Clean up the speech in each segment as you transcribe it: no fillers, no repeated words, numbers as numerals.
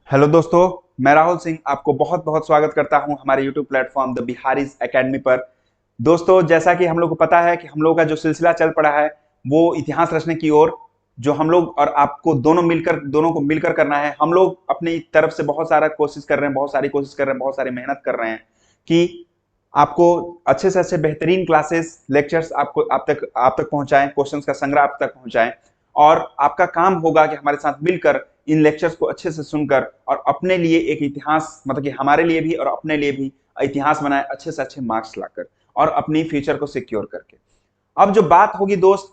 Hello दोस्तों, मैं राहुल सिंह आपको बहुत बहुत स्वागत करता हूं हमारे YouTube platform the Bihari's academy पर। दोस्तों, जैसा कि हम लोग को पता है कि हम लोगों का जो सिलसिला चल पड़ा है वो इतिहास रचने की ओर, जो हम लोग और आपको दोनों को मिलकर करना है। हम लोग अपनी तरफ से बहुत सारा कोशिश कर रहे हैं, बहुत सारी कोशिश कर रहे हैं, बहुत सारी मेहनत कर रहे हैं कि आपको अच्छे से अच्छे बेहतरीन क्लासेस लेक्चर्स आपको आप तक पहुंचाएं, क्वेश्चंस का संग्रह आप तक पहुंचाएं। और आपका काम होगा कि हमारे साथ मिलकर इन लेक्चर्स को अच्छे से सुनकर और अपने लिए एक इतिहास, मतलब कि हमारे लिए भी और अपने लिए भी इतिहास बनाए, अच्छे से अच्छे मार्क्स लाकर और अपनी फ्यूचर को सिक्योर करके। अब जो बात होगी दोस्त,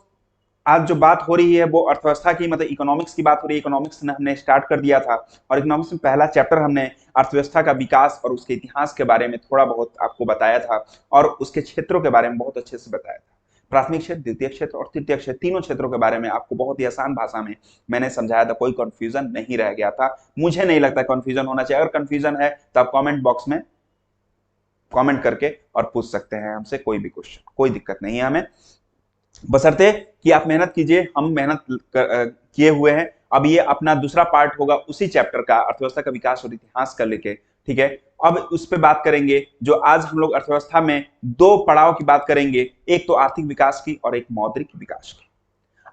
आज जो बात हो रही है वो अर्थव्यवस्था की, मतलब इकोनॉमिक्स की बात हो रही है। इकोनॉमिक्स ने हमने स्टार्ट कर दिया था और इकोनॉमिक्स में पहला चैप्टर हमने अर्थव्यवस्था का विकास और उसके इतिहास के बारे में थोड़ा बहुत आपको बताया था और उसके क्षेत्रों के बारे में बहुत अच्छे से बताया था। प्राथमिक क्षेत्र, द्वितीय क्षेत्र और तृतीय क्षेत्र, तीनों क्षेत्रों के बारे में आपको बहुत ही आसान भाषा में मैंने समझाया था। कोई कंफ्यूजन नहीं रह गया था। मुझे नहीं लगता कंफ्यूजन होना चाहिए। अगर कंफ्यूजन है तो आप कमेंट बॉक्स में कमेंट करके और पूछ सकते हैं हमसे कोई भी क्वेश्चन, कोई दिक्कत नहीं है हमें, बशर्ते कि आप मेहनत कीजिए। हम मेहनत किए हुए हैं। अब ये अपना दूसरा पार्ट होगा उसी चैप्टर का, अर्थव्यवस्था का विकास और इतिहास का लेके, ठीक है। अब उस पर बात करेंगे। जो आज हम लोग अर्थव्यवस्था में दो पड़ाव की बात करेंगे, एक तो आर्थिक विकास की और एक मौद्रिक विकास की।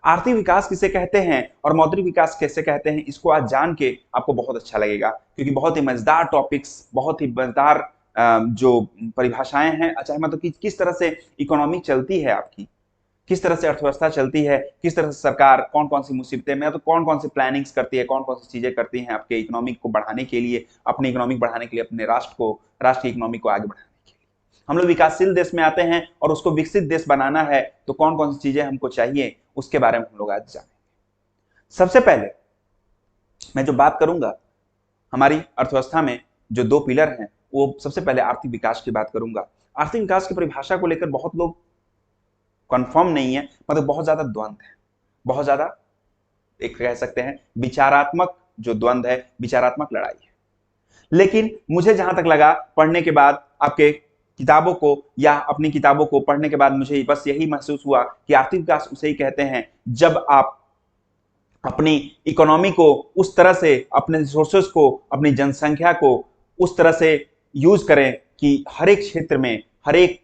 आर्थिक विकास किसे कहते हैं और मौद्रिक विकास कैसे कहते हैं, इसको आज जान के आपको बहुत अच्छा लगेगा, क्योंकि बहुत ही मजेदार टॉपिक्स, बहुत ही मजेदार जो परिभाषाएं हैं। अच्छा है, मतलब कि किस तरह से इकोनॉमी चलती है आपकी, किस तरह से अर्थव्यवस्था चलती है, किस तरह से सरकार कौन कौन सी मुसीबतें में, तो कौन कौन सी प्लानिंग्स करती है, कौन कौन सी चीजें करती हैं आपके इकोनॉमिक को बढ़ाने के लिए, अपनी इकोनॉमिक बढ़ाने के लिए, अपने राष्ट्र की इकोनॉमिक को आगे बढ़ाने के लिए। हम लोग विकासशील देश में आते हैं और उसको विकसित देश बनाना है, तो कौन कौन सी चीजें हमको चाहिए, उसके बारे में हम लोग आज जानेंगे। सबसे पहले मैं जो बात करूंगा, हमारी अर्थव्यवस्था में जो दो पिलर हैं, वो सबसे पहले आर्थिक विकास की बात करूंगा। आर्थिक विकास की परिभाषा को लेकर बहुत लोग कंफर्म नहीं है, मतलब बहुत ज्यादा द्वंद्व है, बहुत ज्यादा एक कह सकते हैं विचारात्मक जो द्वंद्व है, विचारात्मक लड़ाई है। लेकिन मुझे जहां तक लगा पढ़ने के बाद, आपके किताबों को या अपनी किताबों को पढ़ने के बाद, मुझे बस यही महसूस हुआ कि आर्थिक विकास उसे ही कहते हैं जब आप अपनी इकोनॉमी को उस तरह से, अपने रिसोर्सेज को, अपनी जनसंख्या को उस तरह से यूज करें कि हर एक क्षेत्र में, हर एक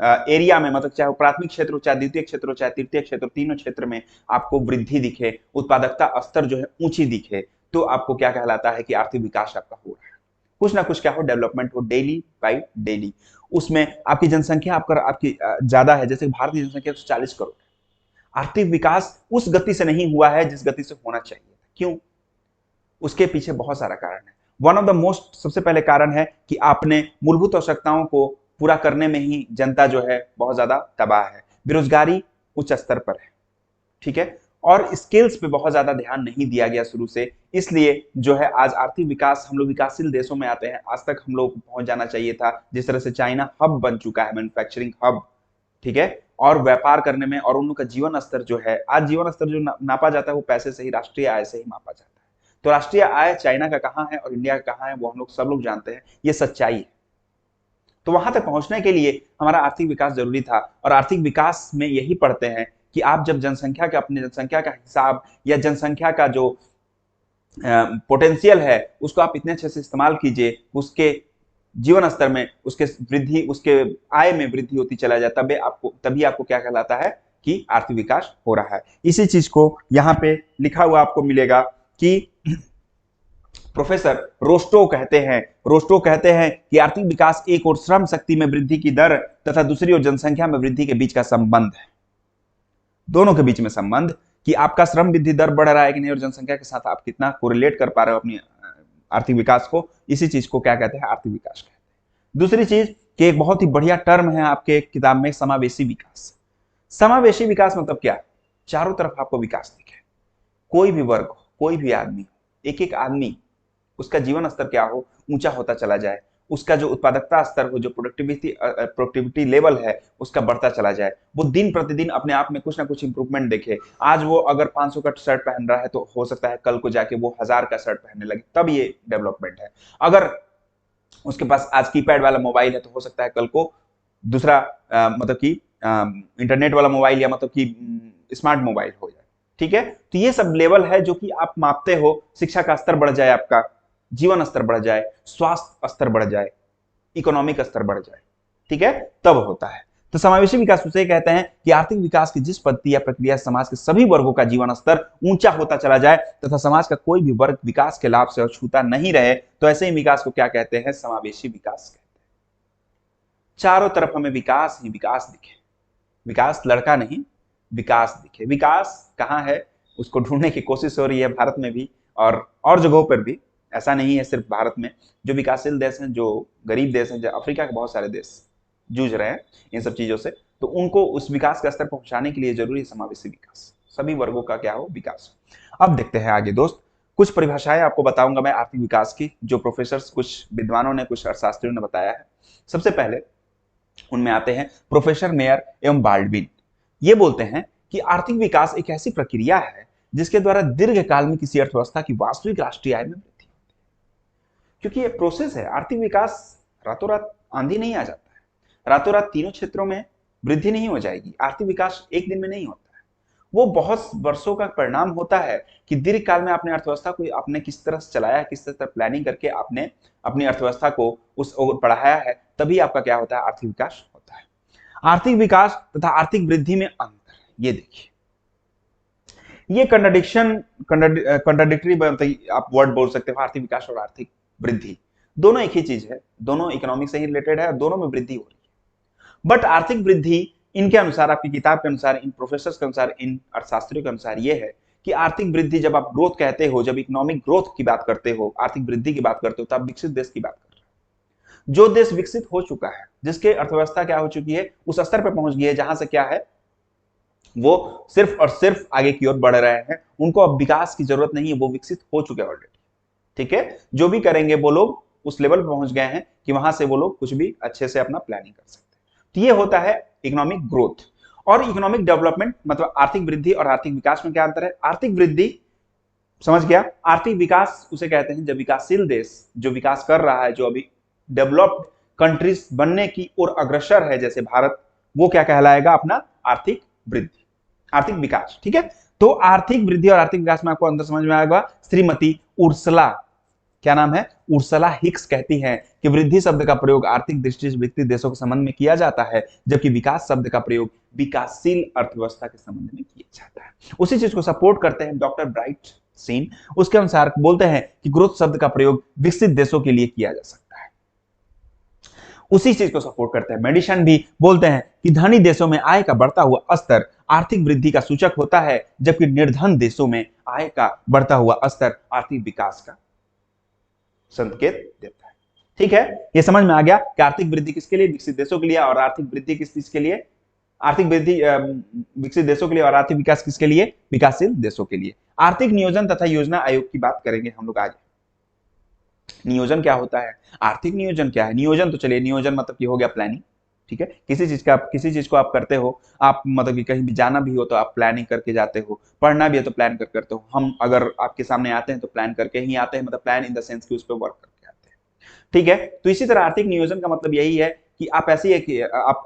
एरिया में, मतलब चाहे वो प्राथमिक क्षेत्र हो, चाहे द्वितीय क्षेत्र हो, चाहे तृतीय क्षेत्र, तीनों क्षेत्र में आपको वृद्धि दिखे, उत्पादकता स्तर जो है ऊंची दिखे, तो आपको क्या कहलाता है कि आर्थिक विकास आपका हो रहा है। कुछ ना कुछ क्या हो, डेवलपमेंट हो, डेली बाई डेली। उसमें आपकी जनसंख्या आपकी ज्यादा है, जैसे भारत की जनसंख्या 140 करोड़ है। आर्थिक विकास उस गति से नहीं हुआ है जिस गति से होना चाहिए। क्यों? उसके पीछे बहुत सारा कारण है। वन ऑफ द मोस्ट, सबसे पहले कारण है कि आपने मूलभूत आवश्यकताओं को पूरा करने में ही जनता जो है बहुत ज्यादा तबाह है। बेरोजगारी उच्च स्तर पर है, ठीक है। और स्किल्स पे बहुत ज्यादा ध्यान नहीं दिया गया शुरू से, इसलिए जो है आज आर्थिक विकास, हम लोग विकासशील देशों में आते हैं। आज तक हम लोग को पहुंच जाना चाहिए था, जिस तरह से चाइना हब बन चुका है, मैन्युफैक्चरिंग हब, ठीक है। और व्यापार करने में, और उन लोग का जीवन स्तर जो है, आज जीवन स्तर जो नापा जाता है वो पैसे से ही, राष्ट्रीय आय से ही मापा जाता है। तो राष्ट्रीय आय चाइना का कहाँ है और इंडिया का कहाँ है, वो हम लोग सब लोग जानते हैं, ये सच्चाई है। तो वहां तक पहुंचने के लिए हमारा आर्थिक विकास जरूरी था। और आर्थिक विकास में यही पढ़ते हैं कि आप जब जनसंख्या का, अपनी जनसंख्या का हिसाब या जनसंख्या का जो पोटेंशियल है, उसको आप इतने अच्छे से इस्तेमाल कीजिए, उसके जीवन स्तर में, उसके वृद्धि, उसके आय में वृद्धि होती चला जाए, तभी आपको क्या कहलाता है कि आर्थिक विकास हो रहा है। इसी चीज को यहाँ पे लिखा हुआ आपको मिलेगा कि प्रोफेसर रोस्टो कहते हैं कि आर्थिक विकास एक और श्रम शक्ति में वृद्धि की दर तथा दूसरी ओर जनसंख्या में वृद्धि के बीच का संबंध है। दोनों के बीच में संबंध, कि आपका श्रम वृद्धि दर बढ़ रहा है कि नहीं और जनसंख्या के साथ आप कितना कोरिलेट कर पा रहे हो अपनी आर्थिक विकास को, इसी चीज को क्या कहते हैं, आर्थिक विकास कहते हैं। दूसरी चीज कि एक बहुत ही बढ़िया टर्म है आपके किताब में, समावेशी विकास। समावेशी विकास मतलब क्या? चारों तरफ आपको विकास दिखे, कोई भी वर्ग हो, कोई भी आदमी हो, एक एक आदमी, उसका जीवन स्तर क्या हो, ऊंचा होता चला जाए, उसका जो उत्पादकता स्तर हो, जो प्रोडक्टिविटी लेवल है, उसका बढ़ता चला जाए, वो दिन प्रतिदिन अपने आप में कुछ ना कुछ इंप्रूवमेंट देखे। आज वो अगर 500 का शर्ट पहन रहा है तो हो सकता है कल को जाके वो 1000 का शर्ट पहनने लगे, तब ये डेवलपमेंट है। अगर उसके पास आज कीपैड वाला मोबाइल है तो हो सकता है कल को दूसरा मतलब कि इंटरनेट वाला मोबाइल या मतलब कि स्मार्ट मोबाइल हो जाए, ठीक है। तो ये सब लेवल है जो कि आप मापते हो, शिक्षा का स्तर बढ़ जाए आपका, जीवन स्तर बढ़ जाए, स्वास्थ्य स्तर बढ़ जाए, इकोनॉमिक स्तर बढ़ जाए, ठीक है, तब होता है। तो समावेशी विकास उसे कहते हैं कि आर्थिक विकास की जिस पद्धति या प्रक्रिया से समाज के सभी वर्गों का जीवन स्तर ऊंचा होता चला जाए तथा समाज का कोई भी वर्ग विकास के लाभ से अछूता नहीं रहे, तो ऐसे ही विकास को क्या कहते हैं? समावेशी विकास कहते हैं। चारों तरफ हमें विकास ही विकास दिखे, विकास लड़का नहीं, विकास दिखे। विकास कहाँ है उसको ढूंढने की कोशिश हो रही है भारत में भी और जगहों पर भी। ऐसा नहीं है सिर्फ भारत में। जो विकासशील देश हैं, जो गरीब देश हैं, जो अफ्रीका के बहुत सारे देश जूझ रहे हैं इन सब चीजों से, तो उनको उस विकास का स्तर पहुंचाने के लिए जरूरी है समावेशी विकास, सभी वर्गों का क्या हो? विकास। अब देखते हैं आगे दोस्त, कुछ परिभाषाएं आपको बताऊंगा मैं आर्थिक विकास की, जो प्रोफेसर, कुछ विद्वानों ने, कुछ अर्थशास्त्रियों ने बताया है। सबसे पहले उनमें आते हैं प्रोफेसर मेयर एवं बाल्डविन। ये बोलते हैं कि आर्थिक विकास एक ऐसी प्रक्रिया है जिसके द्वारा दीर्घकाल में किसी अर्थव्यवस्था की वास्तविक राष्ट्रीय आय में वृद्धि होती है। क्योंकि ये प्रोसेस है, आर्थिक विकास रातों रात आंधी नहीं आ जाता है, रातों रात तीनों क्षेत्रों में वृद्धि नहीं हो जाएगी। आर्थिक विकास एक दिन में नहीं होता है, वो बहुत वर्षों का परिणाम होता है कि दीर्घकाल में आपने अर्थव्यवस्था को आपने किस तरह से चलाया है, किस तरह प्लानिंग करके आपने अपनी अर्थव्यवस्था को उस ओर बढ़ाया है, तभी आपका क्या होता है? आर्थिक विकास होता है। आर्थिक विकास तथा आर्थिक वृद्धि में अंतर, ये देखिए, ये कंट्राडिक्टरी आप वर्ड बोल सकते हो। आर्थिक विकास और आर्थिक वृद्धि दोनों एक ही चीज है, दोनों इकोनॉमिक से ही रिलेटेड है और दोनों में वृद्धि हो रही है। बट आर्थिक वृद्धि इनके अनुसार, आपकी किताब के अनुसार, इन प्रोफेसर्स के अनुसार, इन अर्थशास्त्रियों के अनुसार ये है कि आर्थिक वृद्धि जब आप ग्रोथ कहते हो, जब इकोनॉमिक ग्रोथ की बात करते हो, आर्थिक वृद्धि की बात करते हो, तो आप विकसित देश की बात कर रहे हो। जो देश विकसित हो चुका है, जिसके अर्थव्यवस्था क्या हो चुकी है, उस स्तर पर पहुंच गई है जहां से क्या है, वो सिर्फ और सिर्फ आगे की ओर बढ़ रहे हैं, उनको अब विकास की जरूरत नहीं है, वो विकसित हो चुके हैं ऑलरेडी। ठीक है, जो भी करेंगे वो लोग उस लेवल पर पहुंच गए हैं कि वहां से वो लोग कुछ भी अच्छे से अपना प्लानिंग कर सकते हैं। तो ये होता है इकोनॉमिक ग्रोथ। और इकोनॉमिक डेवलपमेंट मतलब आर्थिक वृद्धि और आर्थिक विकास में क्या अंतर है? आर्थिक वृद्धि समझ गया, आर्थिक विकास उसे कहते हैं जब विकासशील देश जो विकास कर रहा है, जो अभी डेवलप्ड कंट्रीज बनने की ओर अग्रसर है, जैसे भारत, वो क्या कहलाएगा? अपना आर्थिक वृद्धि, आर्थिक विकास। ठीक है, तो आर्थिक वृद्धि और आर्थिक विकास में आपको अंदर समझ में आएगा। श्रीमती उर्सला, क्या नाम है? उर्सला हिक्स कहती हैं कि वृद्धि शब्द का प्रयोग आर्थिक दृष्टि से विकसित देशों के संबंध में किया जाता है, जबकि विकास शब्द का प्रयोग विकासशील अर्थव्यवस्था के संबंध में किया जाता है। उसी चीज को सपोर्ट करते हैं डॉक्टर ब्राइट सीन। उसके अनुसार बोलते हैं कि ग्रोथ शब्द का प्रयोग विकसित देशों के लिए किया जा सकता है। उसी चीज को सपोर्ट करते हैं मेडिसन भी, बोलते हैं कि धनी देशों में आय का बढ़ता हुआ स्तर आर्थिक वृद्धि का सूचक होता है, जबकि निर्धन देशों में आय का बढ़ता हुआ स्तर आर्थिक विकास का संकेत देता है। ठीक है, ये समझ में आ गया कि आर्थिक वृद्धि किसके लिए? विकसित देशों के लिए। और आर्थिक वृद्धि किस चीज के लिए? आर्थिक वृद्धि विकसित देशों के लिए। और आर्थिक विकास किसके लिए? विकासशील देशों के लिए। आर्थिक नियोजन तथा योजना आयोग की बात करेंगे हम लोग आगे। नियोजन क्या होता है? आर्थिक नियोजन क्या है? नियोजन तो चलिए, नियोजन मतलब कि हो गया प्लानिंग। ठीक है, किसी चीज को आप करते हो, आप मतलब कि कहीं भी जाना भी हो तो आप प्लानिंग करके जाते हो, पढ़ना भी है तो प्लान कर करते हो। हम अगर आपके सामने आते हैं तो प्लान करके ही आते हैं, मतलब प्लान इन द सेंस कि उस पर वर्क करके आते हैं। ठीक है, तो इसी तरह आर्थिक नियोजन का मतलब यही है कि आप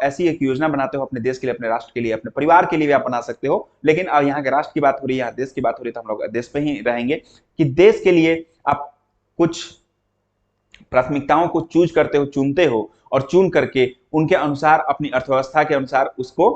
ऐसी एक योजना बनाते हो अपने देश के लिए, अपने राष्ट्र के लिए, अपने परिवार के लिए भी आप बना सकते हो। लेकिन अब यहाँ के राष्ट्र की बात हो रही है, यहाँ देश की बात हो रही है, तो हम लोग देश पे ही रहेंगे कि देश के लिए आप कुछ प्राथमिकताओं को चूज करते हो, चुनते हो, और चुन करके उनके अनुसार, अपनी अर्थव्यवस्था के अनुसार उसको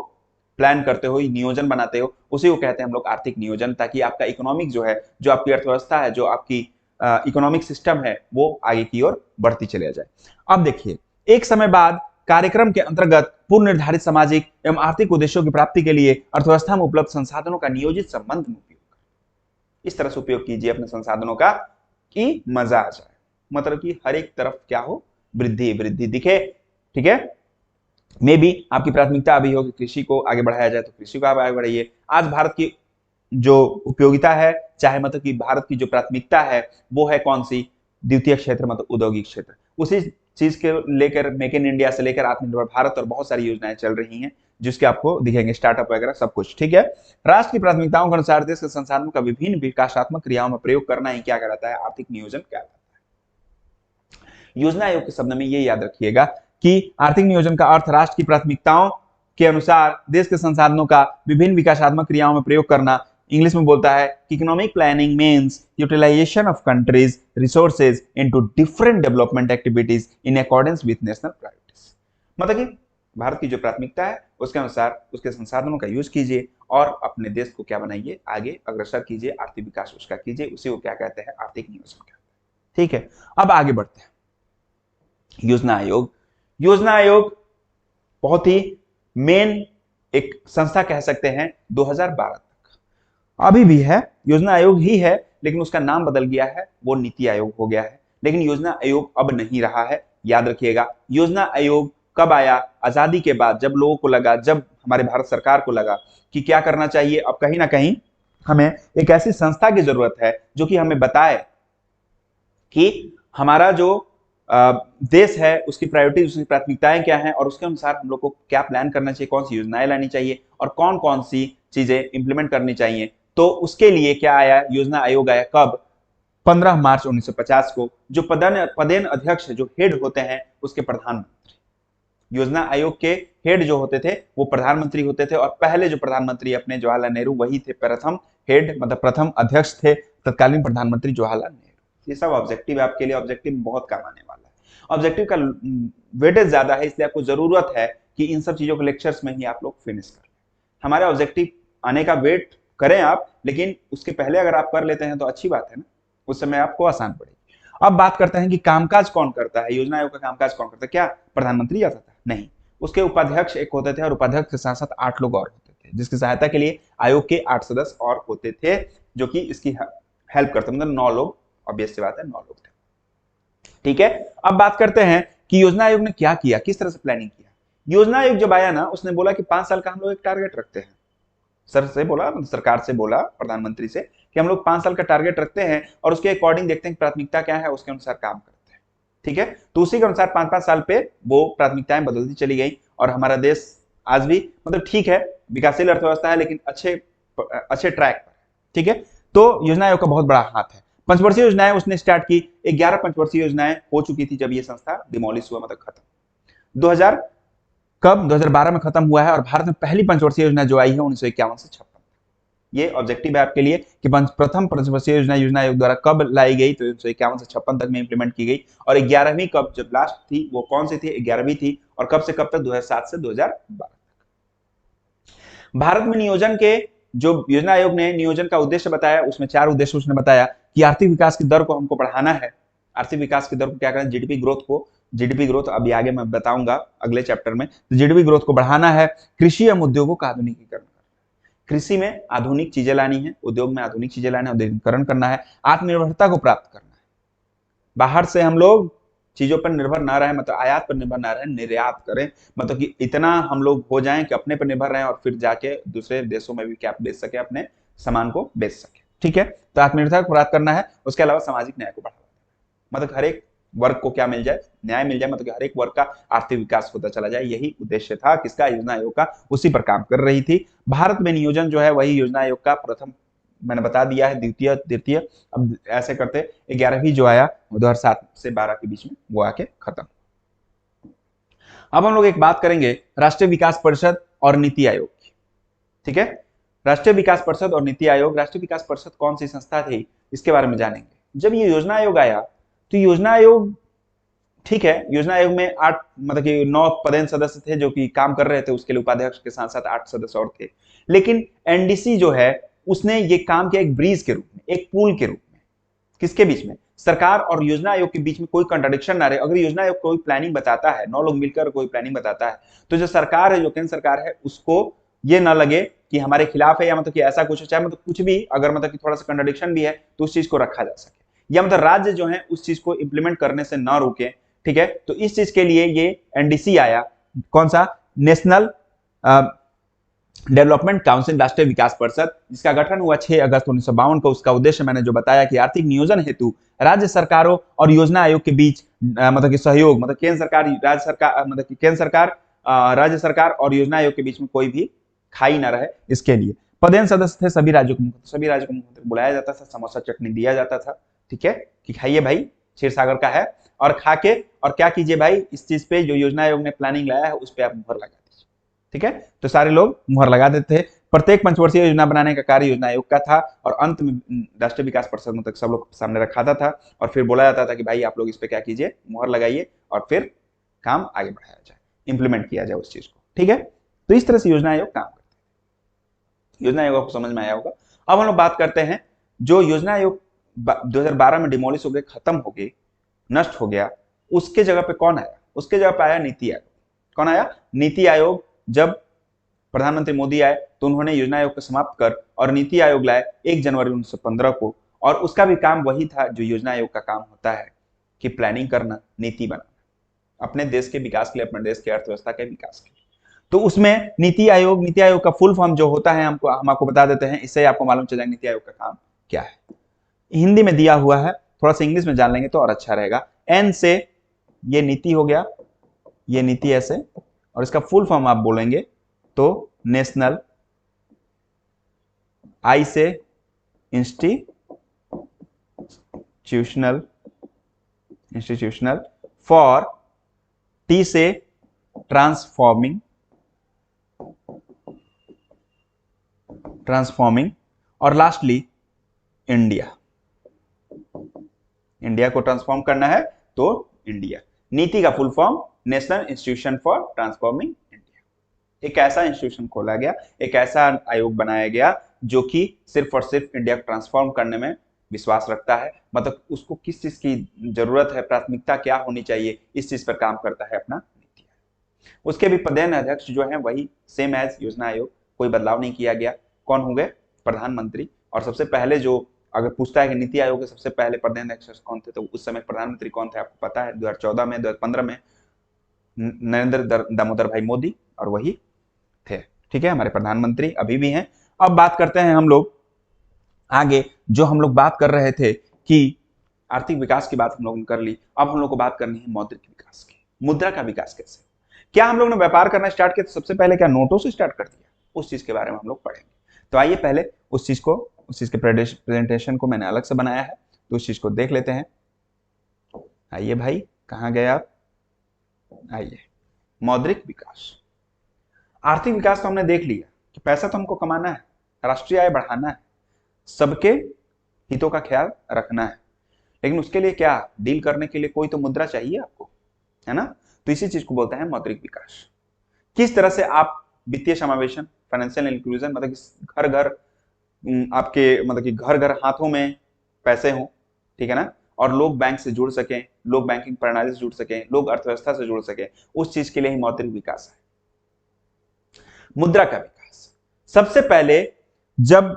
प्लान करते हो, नियोजन बनाते हो। उसी को कहते हैं हम लोग आर्थिक नियोजन, ताकि आपका इकोनॉमिक जो है, जो आपकी अर्थव्यवस्था है, जो आपकी इकोनॉमिक सिस्टम है, वो आगे की ओर बढ़ती चले जाए। अब देखिए, एक समय बाद कार्यक्रम के अंतर्गत पूर्व निर्धारित सामाजिक एवं आर्थिक उद्देश्यों की प्राप्ति के लिए अर्थव्यवस्था में उपलब्ध संसाधनों का नियोजित संबंध में उपयोग, इस तरह से उपयोग कीजिए अपने संसाधनों का कि मजा आ जाए, मतलब कि हर एक तरफ क्या हो? वृद्धि वृद्धि दिखे। ठीक है, मे भी आपकी प्राथमिकता अभी हो कि कृषि को आगे बढ़ाया जाए, तो कृषि को आप आगे बढ़ाइए। आज भारत की जो उपयोगिता है, चाहे मतलब कि भारत की जो प्राथमिकता है, वो है कौन सी? द्वितीय क्षेत्र, मतलब औद्योगिक क्षेत्र। उसी चीज के लेकर मेक इन इंडिया से लेकर आत्मनिर्भर भारत और बहुत सारी योजनाएं चल रही हैं, जिसके आपको दिखेंगे, स्टार्टअप वगैरह सब कुछ। ठीक है, राष्ट्र की प्राथमिकताओं के अनुसार देश के संसाधनों का विभिन्न विकासात्मक क्रियाओं में प्रयोग करना ही क्या कहलाता है? आर्थिक नियोजन कहलाता है। योजना आयोग के शब्द में ये याद रखिएगा कि आर्थिक नियोजन का अर्थ राष्ट्र की प्राथमिकताओं के अनुसार देश के संसाधनों का विभिन्न विकासात्मक क्रियाओं में प्रयोग करना इंग्लिश में बोलता है कि economic planning means utilisation of country's resources into different development activities in accordance with national priorities. मतलब कि भारत की जो प्राथमिकता है उसके अनुसार उसके संसाधनों का यूज कीजिए और अपने देश को क्या बनाइए, आगे अग्रसर कीजिए, आर्थिक विकास उसका कीजिए, उसी को क्या कहते हैं, आर्थिक नियोजन कहते हैं। ठीक है, अब आगे बढ़ते हैं। योजना आयोग, योजना आयोग बहुत ही मेन एक संस्था कह सकते हैं 2012 तक, अभी भी है, योजना आयोग ही है, लेकिन उसका नाम बदल गया है, वो नीति आयोग हो गया है। लेकिन योजना आयोग अब नहीं रहा है, याद रखिएगा। योजना आयोग कब आया? आजादी के बाद, जब लोगों को लगा, जब हमारे भारत सरकार को लगा कि क्या करना चाहिए, अब कहीं ना कहीं हमें एक ऐसी संस्था की जरूरत है जो कि हमें बताए कि हमारा जो देश है उसकी प्रायोरिटी, उसकी प्राथमिकताएं क्या हैं और उसके अनुसार हम लोग को क्या प्लान करना चाहिए, कौन सी योजनाएं लानी चाहिए और कौन कौन सी चीजें इंप्लीमेंट करनी चाहिए। तो उसके लिए क्या आया? योजना आयोग आया कब? 15 मार्च 1950 को। जो पदेन अध्यक्ष जो हेड होते हैं उसके प्रधानमंत्री, योजना आयोग के हेड जो होते थे वो प्रधानमंत्री होते थे, और पहले जो प्रधानमंत्री अपने जवाहरलाल नेहरू वही थे प्रथम हेड, मतलब प्रथम अध्यक्ष थे तत्कालीन प्रधानमंत्री जवाहरलाल नेहरू। ये सब ऑब्जेक्टिव आपके लिए, ऑब्जेक्टिव बहुत काम आने वाला है, ऑब्जेक्टिव का वेटेज ज्यादा है, इसलिए आपको जरूरत है कि इन सब चीजों को लेक्चर्स में ही आप लोग फिनिश कर लें। हमारे ऑब्जेक्टिव आने का वेट करें आप, लेकिन उसके पहले अगर आप कर लेते हैं तो अच्छी बात है ना, उस समय आपको आसान पड़ेगी। अब बात करते हैं कि कामकाज कौन करता है, योजना आयोग का कामकाज कौन करता है? क्या प्रधानमंत्री आता था? नहीं, उसके उपाध्यक्ष एक होते थे और उपाध्यक्ष के साथ साथ 8 लोग और होते थे, जिसकी सहायता के लिए आयोग के 8 सदस्य और होते थे जो कि इसकी हेल्प करते, मतलब 9 लोग, ऑब्वियस सी बात है 9 लोग थे। ठीक है, अब बात करते हैं कि योजना आयोग ने क्या किया, किस तरह से प्लानिंग किया। योजना आयोग जब आया ना, उसने बोला कि 5 साल का हम लोग एक टारगेट रखते हैं, सर से बोला, सरकार से बोला, प्रधानमंत्री से, कि हम लोग 5 साल का टारगेट रखते हैं और उसके अकॉर्डिंग देखते हैं कि प्राथमिकता क्या है, उसके अनुसार काम करते हैं। ठीक है, तो उसी के अनुसार 5-5 साल पे वो प्राथमिकताएं बदलती चली गई और हमारा देश आज भी मतलब ठीक है, विकासशील अर्थव्यवस्था है, लेकिन अच्छे ट्रैक पर। ठीक है, तो योजना आयोग का बहुत बड़ा हाथ है। पंचवर्षीय योजनाएं उसने स्टार्ट की, 11 पंचवर्षीय योजनाएं हो चुकी थी जब ये संस्था डिमोलिश हुआ, मतलब खत्म। 2000 कब? 2012 में खत्म हुआ है, और भारत में पहली पंचवर्षीय योजना जो आई है 1951 से 56। ये ऑब्जेक्टिव है आपके लिए कि प्रथम पंचवर्षीय योजना आयोग द्वारा कब लाई गई, तो 1951 से 56 तक में इंप्लीमेंट की गई। और 11वीं कब जब लास्ट थी वो कौन सी थी? 11वीं थी। और कब से कब तक? 2007 से 2012 तक। भारत में नियोजन के जो योजना आयोग ने नियोजन का उद्देश्य बताया, उसमें 4 उद्देश्य उसने बताया कि आर्थिक विकास की दर को हमको बढ़ाना है। आर्थिक विकास की दर को क्या करना है? जीडीपी ग्रोथ अभी आगे मैं बताऊंगा अगले चैप्टर में। तो जीडीपी ग्रोथ को बढ़ाना है, कृषि एवं उद्योगों का आधुनिकीकरण, कृषि में आधुनिक चीजें लानी है, उद्योग में आधुनिक चीजें लानी है, औद्योगिकरण करना है, आत्मनिर्भरता को प्राप्त करना है। बाहर से हम लोग चीजों पर निर्भर ना रहे, मतलब आयात पर निर्भर ना रहे, निर्यात करें, मतलब कि इतना हम लोग हो जाएं कि अपने पर निर्भर रहें और फिर जाके दूसरे देशों में भी क्या बेच सके, अपने सामान को बेच सके। ठीक है, तो आत्मनिर्भरता को प्राप्त करना है। उसके अलावा सामाजिक न्याय को बढ़ावा देना, मतलब हर एक वर्ग को क्या मिल जाए? न्याय मिल जाए, मतलब कि हर एक वर्ग का आर्थिक विकास होता चला जाए। यही उद्देश्य था किसका? योजना आयोग का, उसी पर काम कर रही थी। भारत में नियोजन जो है वही योजना आयोग का प्रथम, मैंने बता दिया है, द्वितीय। अब ऐसे करते 11वीं जो आया 2007 से 12 के बीच में वो आके खत्म। अब हम लोग एक बात करेंगे राष्ट्रीय विकास परिषद और नीति आयोग की। ठीक है, राष्ट्रीय विकास परिषद और नीति आयोग। राष्ट्रीय विकास परिषद कौन सी संस्था थी, इसके बारे में जानेंगे। जब ये योजना आयोग आया तो योजना आयोग, ठीक है, योजना आयोग में 8 मतलब कि 9 पदेन सदस्य थे जो कि काम कर रहे थे, उसके लिए उपाध्यक्ष के साथ साथ 8 सदस्य और थे। लेकिन एनडीसी जो है उसने ये काम किया एक ब्रिज के रूप में, एक पुल के रूप में। किसके बीच में? सरकार और योजना आयोग के बीच में कोई कंट्राडिक्शन ना रहे। अगर योजना आयोग कोई प्लानिंग बताता है, 9 लोग मिलकर कोई प्लानिंग बताता है, तो जो सरकार है, जो केंद्र सरकार है, उसको ये ना लगे कि हमारे खिलाफ है, या मतलब कि ऐसा कुछ, चाहे मतलब कुछ भी, अगर मतलब कि थोड़ा सा कंट्राडिक्शन भी है तो उस चीज को रखा जा सके, या मतलब राज्य जो है उस चीज को इंप्लीमेंट करने से ना रुके। ठीक है, तो इस चीज के लिए ये एनडीसी आया। कौन सा? नेशनल डेवलपमेंट काउंसिल, राष्ट्रीय विकास परिषद, जिसका गठन हुआ 6 अगस्त 1952 को। उसका उद्देश्य मैंने जो बताया कि आर्थिक नियोजन हेतु राज्य सरकारों और योजना आयोग के बीच मतलब कि सहयोग, मतलब केंद्र सरकार, राज्य सरकार, मतलब कि केंद्र सरकार, राज्य सरकार और योजना आयोग के बीच में कोई भी खाई ना रहे, इसके लिए। पदेन सदस्य थे सभी राज्यों को, सभी राज्यों को बुलाया जाता था, समोसा चटनी दिया जाता था। ठीक है, कि खाइए भाई, क्षीर सागर का है, और खा के और क्या कीजिए भाई, इस चीज पे जो योजना आयोग ने प्लानिंग लाया है उस पर आप मुहर लगा दीजिए। ठीक है, तो सारे लोग मुहर लगा देते थे। प्रत्येक पंचवर्षीय योजना बनाने का कार्य योजना आयोग का था और अंत में राष्ट्रीय विकास परिषद में तक सब लोग सामने रखा था और फिर बोला जाता था कि भाई आप लोग इस पे क्या कीजिए, मुहर लगाइए और फिर काम आगे बढ़ाया जाए, इंप्लीमेंट किया जाए उस चीज को। ठीक है, तो इस तरह से योजना आयोग काम करते हैं। योजना आयोग को समझ में आया होगा। अब हम लोग बात करते हैं जो योजना आयोग 2012 में डिमोलिश हो गए, खत्म हो गए, नष्ट हो गया, उसके जगह पे कौन आया? उसके जगह पे आया नीति आयोग। कौन आया? नीति आयोग। जब प्रधानमंत्री मोदी आए तो उन्होंने योजना आयोग को समाप्त कर और नीति आयोग लाए 1 जनवरी 1915 को, और उसका भी काम वही था जो योजना आयोग का काम होता है कि प्लानिंग करना, नीति बनाना अपने देश के विकास के लिए, अपने देश की अर्थव्यवस्था के विकास के लिए। तो उसमें नीति आयोग का फुल फॉर्म जो होता है हम आपको बता देते हैं, इससे आपको मालूम चल जाएगा नीति आयोग का काम क्या है। हिंदी में दिया हुआ है, थोड़ा सा इंग्लिश में जान लेंगे तो और अच्छा रहेगा। एन से ये नीति हो गया, ये नीति ऐसे, और इसका फुल फॉर्म आप बोलेंगे तो नेशनल, आई से इंस्टीट्यूशनल, फॉर, टी से ट्रांसफॉर्मिंग, और लास्टली इंडिया। इंडिया को ट्रांसफॉर्म करना है तो इंडिया। नीति का full form national institution for transforming India. एक ऐसा इंस्टीट्यूशन खोला गया, एक ऐसा आयोग बनाया गया जो कि सिर्फ और सिर्फ इंडिया को ट्रांसफॉर्म करने में विश्वास रखता है, मतलब उसको किस चीज की जरूरत है, प्राथमिकता क्या होनी चाहिए, इस चीज पर काम करता है अपना नीति आयोग। उसके भी प्रधान अध्यक्ष जो है वही सेम एज योजना आयोग, कोई बदलाव नहीं किया गया। कौन होंगे? प्रधानमंत्री। और सबसे पहले जो अगर पूछता है कि नीति आयोग के सबसे पहले प्रधान अध्यक्ष कौन थे, तो उस समय प्रधानमंत्री कौन थे आपको पता है? 2014 में, 2015 में नरेंद्र दामोदर भाई मोदी, और वही थे। ठीक है, हमारे प्रधानमंत्री अभी भी हैं। अब बात करते हैं हम लोग आगे, जो हम लोग बात कर रहे थे कि आर्थिक विकास की बात हम लोगों ने कर ली, अब हम लोग को बात करनी है मौद्रिक विकास की। मुद्रा का विकास कैसे? क्या हम लोग ने व्यापार करना स्टार्ट किया तो सबसे पहले क्या नोटों से स्टार्ट कर दिया? उस चीज के बारे में हम लोग पढ़ेंगे। तो आइए पहले उस चीज के प्रेजेंटेशन को मैंने अलग से बनाया है, तो उस चीज को देख लेते हैं। आइए भाई, कहां गए आप? आइए, मौद्रिक विकास। आर्थिक विकास तो हमने देख लिया कि पैसा तो हमको कमाना है, राष्ट्रीय आय बढ़ाना है, सबके हितों का ख्याल रखना है, लेकिन उसके लिए क्या, डील करने के लिए कोई तो मुद्रा चाहिए आपको, है ना? तो इसी चीज को बोलते हैं मौद्रिक विकास। किस तरह से आप वित्तीय समावेशन, फाइनेंशियल इंक्लूजन, मतलब घर घर आपके, मतलब कि घर घर हाथों में पैसे हों, ठीक है ना, और लोग बैंक से जुड़ सकें, लोग बैंकिंग प्रणाली से जुड़ सकें, लोग अर्थव्यवस्था से जुड़ सकें, उस चीज के लिए ही मौद्रिक विकास है। मुद्रा का विकास सबसे पहले जब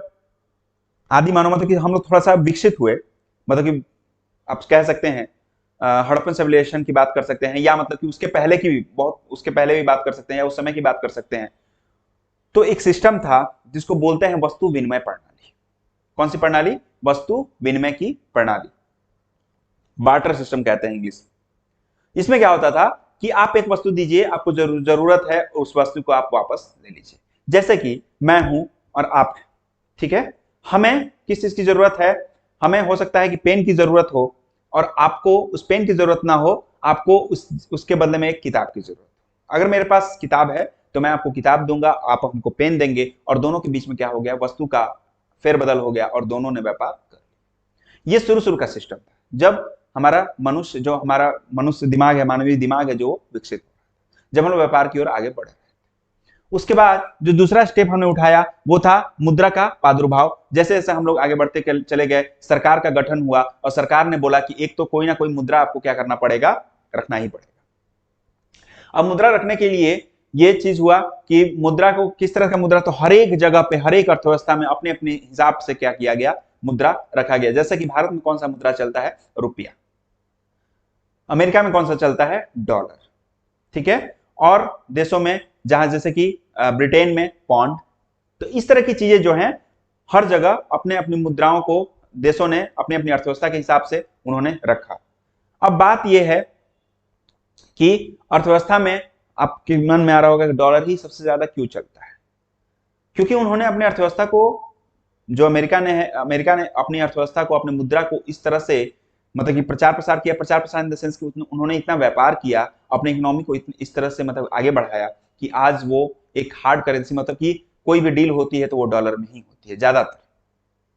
आदि मानव, मतलब कि हम लोग थोड़ा सा विकसित हुए, मतलब कि आप कह सकते हैं हड़प्पन सिविलाइजेशन की बात कर सकते हैं, या मतलब कि उसके पहले की भी, बहुत उसके पहले भी बात कर सकते हैं, या उस समय की बात कर सकते हैं। तो एक सिस्टम था जिसको बोलते हैं वस्तु विनिमय प्रणाली। कौन सी प्रणाली? वस्तु विनिमय की प्रणाली, बार्टर सिस्टम कहते हैं इंग्लिश। इसमें क्या होता था कि आप एक वस्तु दीजिए, आपको जरूरत है, उस वस्तु को आप वापस ले लीजिए। जैसे कि मैं हूं और आप हैं, ठीक है, हमें किस चीज की जरूरत है? हमें हो सकता है कि पेन की जरूरत हो और आपको उस पेन की जरूरत ना हो, आपको उसके बदले में एक किताब की जरूरत। अगर मेरे पास किताब है तो मैं आपको किताब दूंगा, आप हमको पेन देंगे, और दोनों के बीच में क्या हो गया? वस्तु का फेरबदल हो गया और दोनों ने व्यापार कर लिया। ये शुरू का सिस्टम था, जब हमारा मनुष्य दिमाग है, मानवीय दिमाग है, जो विकसित हो, जब हम व्यापार की ओर आगे बढ़े। उसके बाद जो दूसरा स्टेप हमने उठाया वो था मुद्रा का प्रादुर्भाव। जैसे जैसे हम लोग आगे बढ़ते चले गए, सरकार का गठन हुआ और सरकार ने बोला कि एक तो कोई ना कोई मुद्रा आपको क्या करना पड़ेगा? रखना ही पड़ेगा। अब मुद्रा रखने के लिए ये चीज हुआ कि मुद्रा को, किस तरह का मुद्रा? तो हर एक जगह पे, हर एक अर्थव्यवस्था में अपने अपने हिसाब से क्या किया गया? मुद्रा रखा गया। जैसे कि भारत में कौन सा मुद्रा चलता है? रुपया। अमेरिका में कौन सा चलता है? डॉलर, ठीक है, और देशों में जहां जैसे कि ब्रिटेन में पौंड। तो इस तरह की चीजें जो हैं, हर जगह अपने अपनी मुद्राओं को देशों ने अपनी अपनी अर्थव्यवस्था के हिसाब से उन्होंने रखा। अब बात यह है कि अर्थव्यवस्था में आपके मन में आ रहा होगा कि डॉलर ही सबसे ज्यादा क्यों चलता है? क्योंकि उन्होंने अपनी अर्थव्यवस्था को, जो अमेरिका ने अपनी अर्थव्यवस्था को, अपनी मुद्रा को इस तरह से, मतलब कि प्रचार प्रसार किया। प्रचार प्रसार इन द सेंस कि उन्होंने इतना व्यापार किया, अपने इकोनॉमी को इस तरह से मतलब आगे बढ़ाया कि आज वो एक हार्ड करेंसी, मतलब कि कोई भी डील होती है तो वो डॉलर में ही होती है ज्यादातर।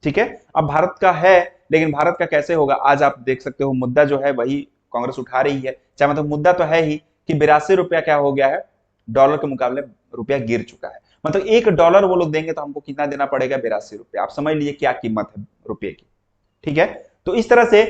ठीक है, अब भारत का है, लेकिन भारत का कैसे होगा, आज आप देख सकते हो मुद्दा जो है वही कांग्रेस उठा रही है। चाहे मतलब मुद्दा तो है ही कि 82 रुपया क्या हो गया है, डॉलर के मुकाबले रुपया गिर चुका है। मतलब $1 वो लोग देंगे तो हमको कितना देना पड़ेगा, 82 रुपया। आप समझ लीजिए क्या कीमत है रुपये की। ठीक है, तो इस तरह से